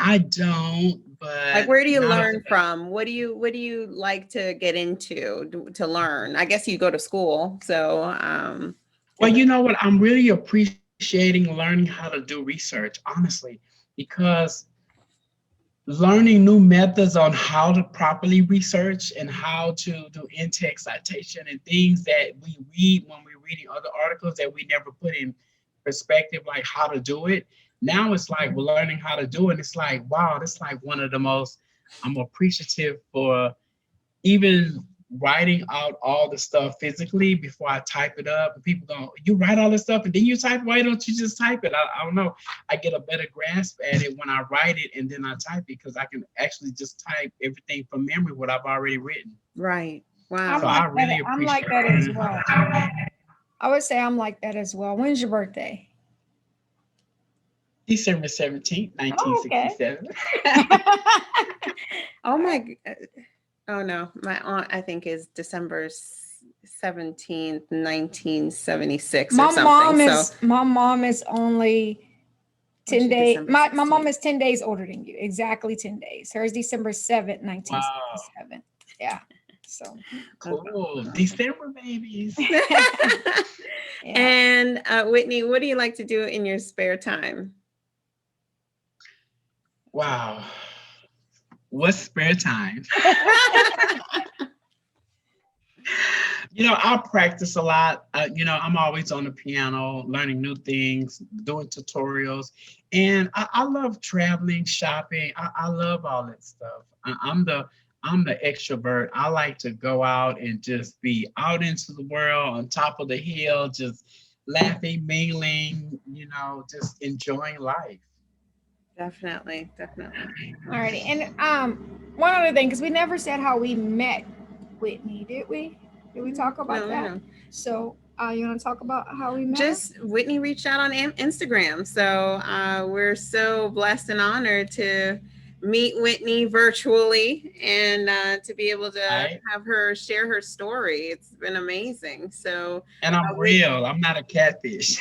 I don't, but Like, where do you learn from? What do you like to get into to learn? I guess you go to school, so well, you know what? I'm really appreciating learning how to do research, honestly, because learning new methods on how to properly research and how to do in-text citation and things that we read when we're reading other articles that we never put in perspective, like how to do it. Now it's like we're learning how to do it. It's like, wow, that's like one of the most, I'm appreciative for even writing out all the stuff physically before I type it up. And people go, you write all this stuff and then you type, why don't you just type it? I don't know. I get a better grasp at it when I write it and then I type it, because I can actually just type everything from memory what I've already written. Right. Wow. So I'm like that as well. I would say I'm like that as well. When's your birthday? December 17th, 1967. Oh my. Oh no, my aunt I think is December 17th, 1976 or something. My mom is only 10 days. My mom is 10 days older than you. Exactly 10 days. Hers December 7th, 1967. Wow. Yeah. So cool. December babies. Yeah. And Whitney, what do you like to do in your spare time? Wow. What's spare time? I practice a lot. I'm always on the piano, learning new things, doing tutorials. And I love traveling, shopping. I love all that stuff. I'm the extrovert. I like to go out and just be out into the world, on top of the hill, just laughing, mingling, just enjoying life. Definitely. Alrighty. And one other thing, because we never said how we met Whitney, did we? Did we talk about that? No. So you want to talk about how we met? Just Whitney reached out on Instagram. So we're so blessed and honored to meet Whitney virtually and to be able to have her share her story. It's been amazing. So and I'm real. I'm not a catfish.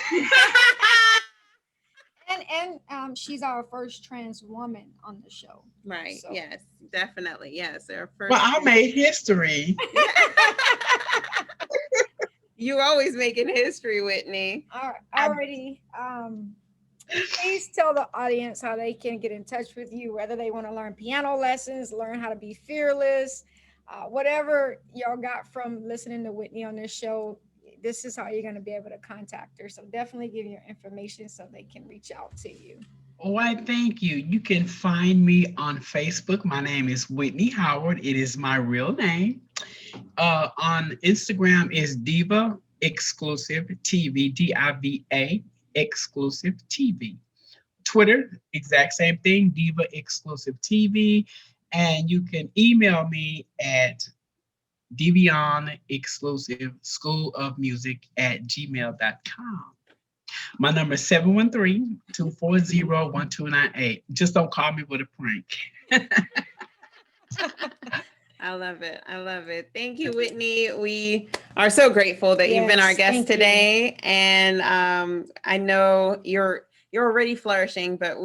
And she's our first trans woman on the show. Right. So. Yes, definitely. Yes. Our first. Well, I made history. You're always making history, Whitney. Already. Please tell the audience how they can get in touch with you, whether they want to learn piano lessons, learn how to be fearless, whatever y'all got from listening to Whitney on this show. This is how you're going to be able to contact her. So definitely give your information so they can reach out to you. Why, thank you. You can find me on Facebook. My name is Whitney Howard. It is my real name. On Instagram is Diva Exclusive TV, DIVA Exclusive TV. Twitter, exact same thing, Diva Exclusive TV. And you can email me at Diva'ONNE exclusive school of music at gmail.com. My number is 713-240-1298. Just don't call me with a prank. I love it. I love it. Thank you, Whitney. We are so grateful that you've been our Yes, guest thank you. today. And I know you're already flourishing, but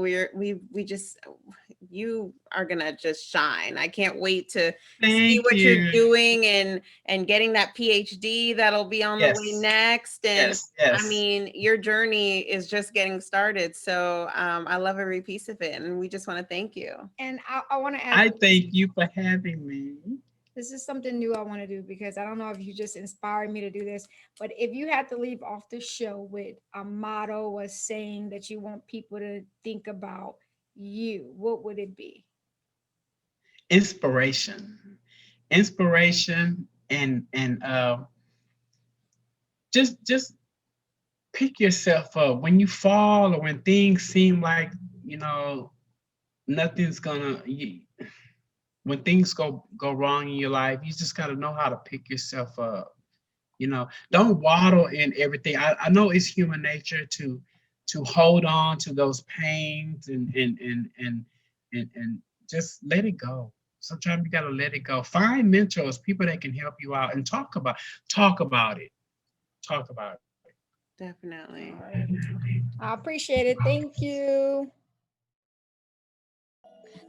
you are gonna just shine. I can't wait to see Thank what you. you're doing and getting that PhD that'll be on the way Yes. next. And Yes, yes. I mean, your journey is just getting started. So I love every piece of it, and we just want to thank you. And I want to add, I thank you for having me. this is something new I want to do because I don't know if you just inspired me to do this, but if you had to leave off the show with a motto or saying that you want people to think about you, what would it be? Inspiration. Inspiration and just pick yourself up when you fall or when things seem like, nothing's gonna when things go wrong in your life, you just got to know how to pick yourself up. Don't waddle in everything. I know it's human nature to hold on to those pains and just let it go. Sometimes you got to let it go. Find mentors, people that can help you out, and talk about it. Talk about it. Definitely. I appreciate it. Thank you.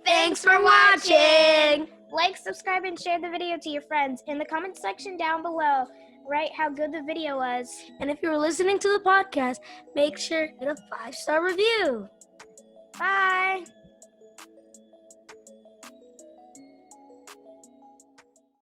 Thanks for watching. Like, subscribe, and share the video to your friends. In the comment section down below, write how good the video was. And if you're listening to the podcast, make sure to hit a 5-star review. Bye!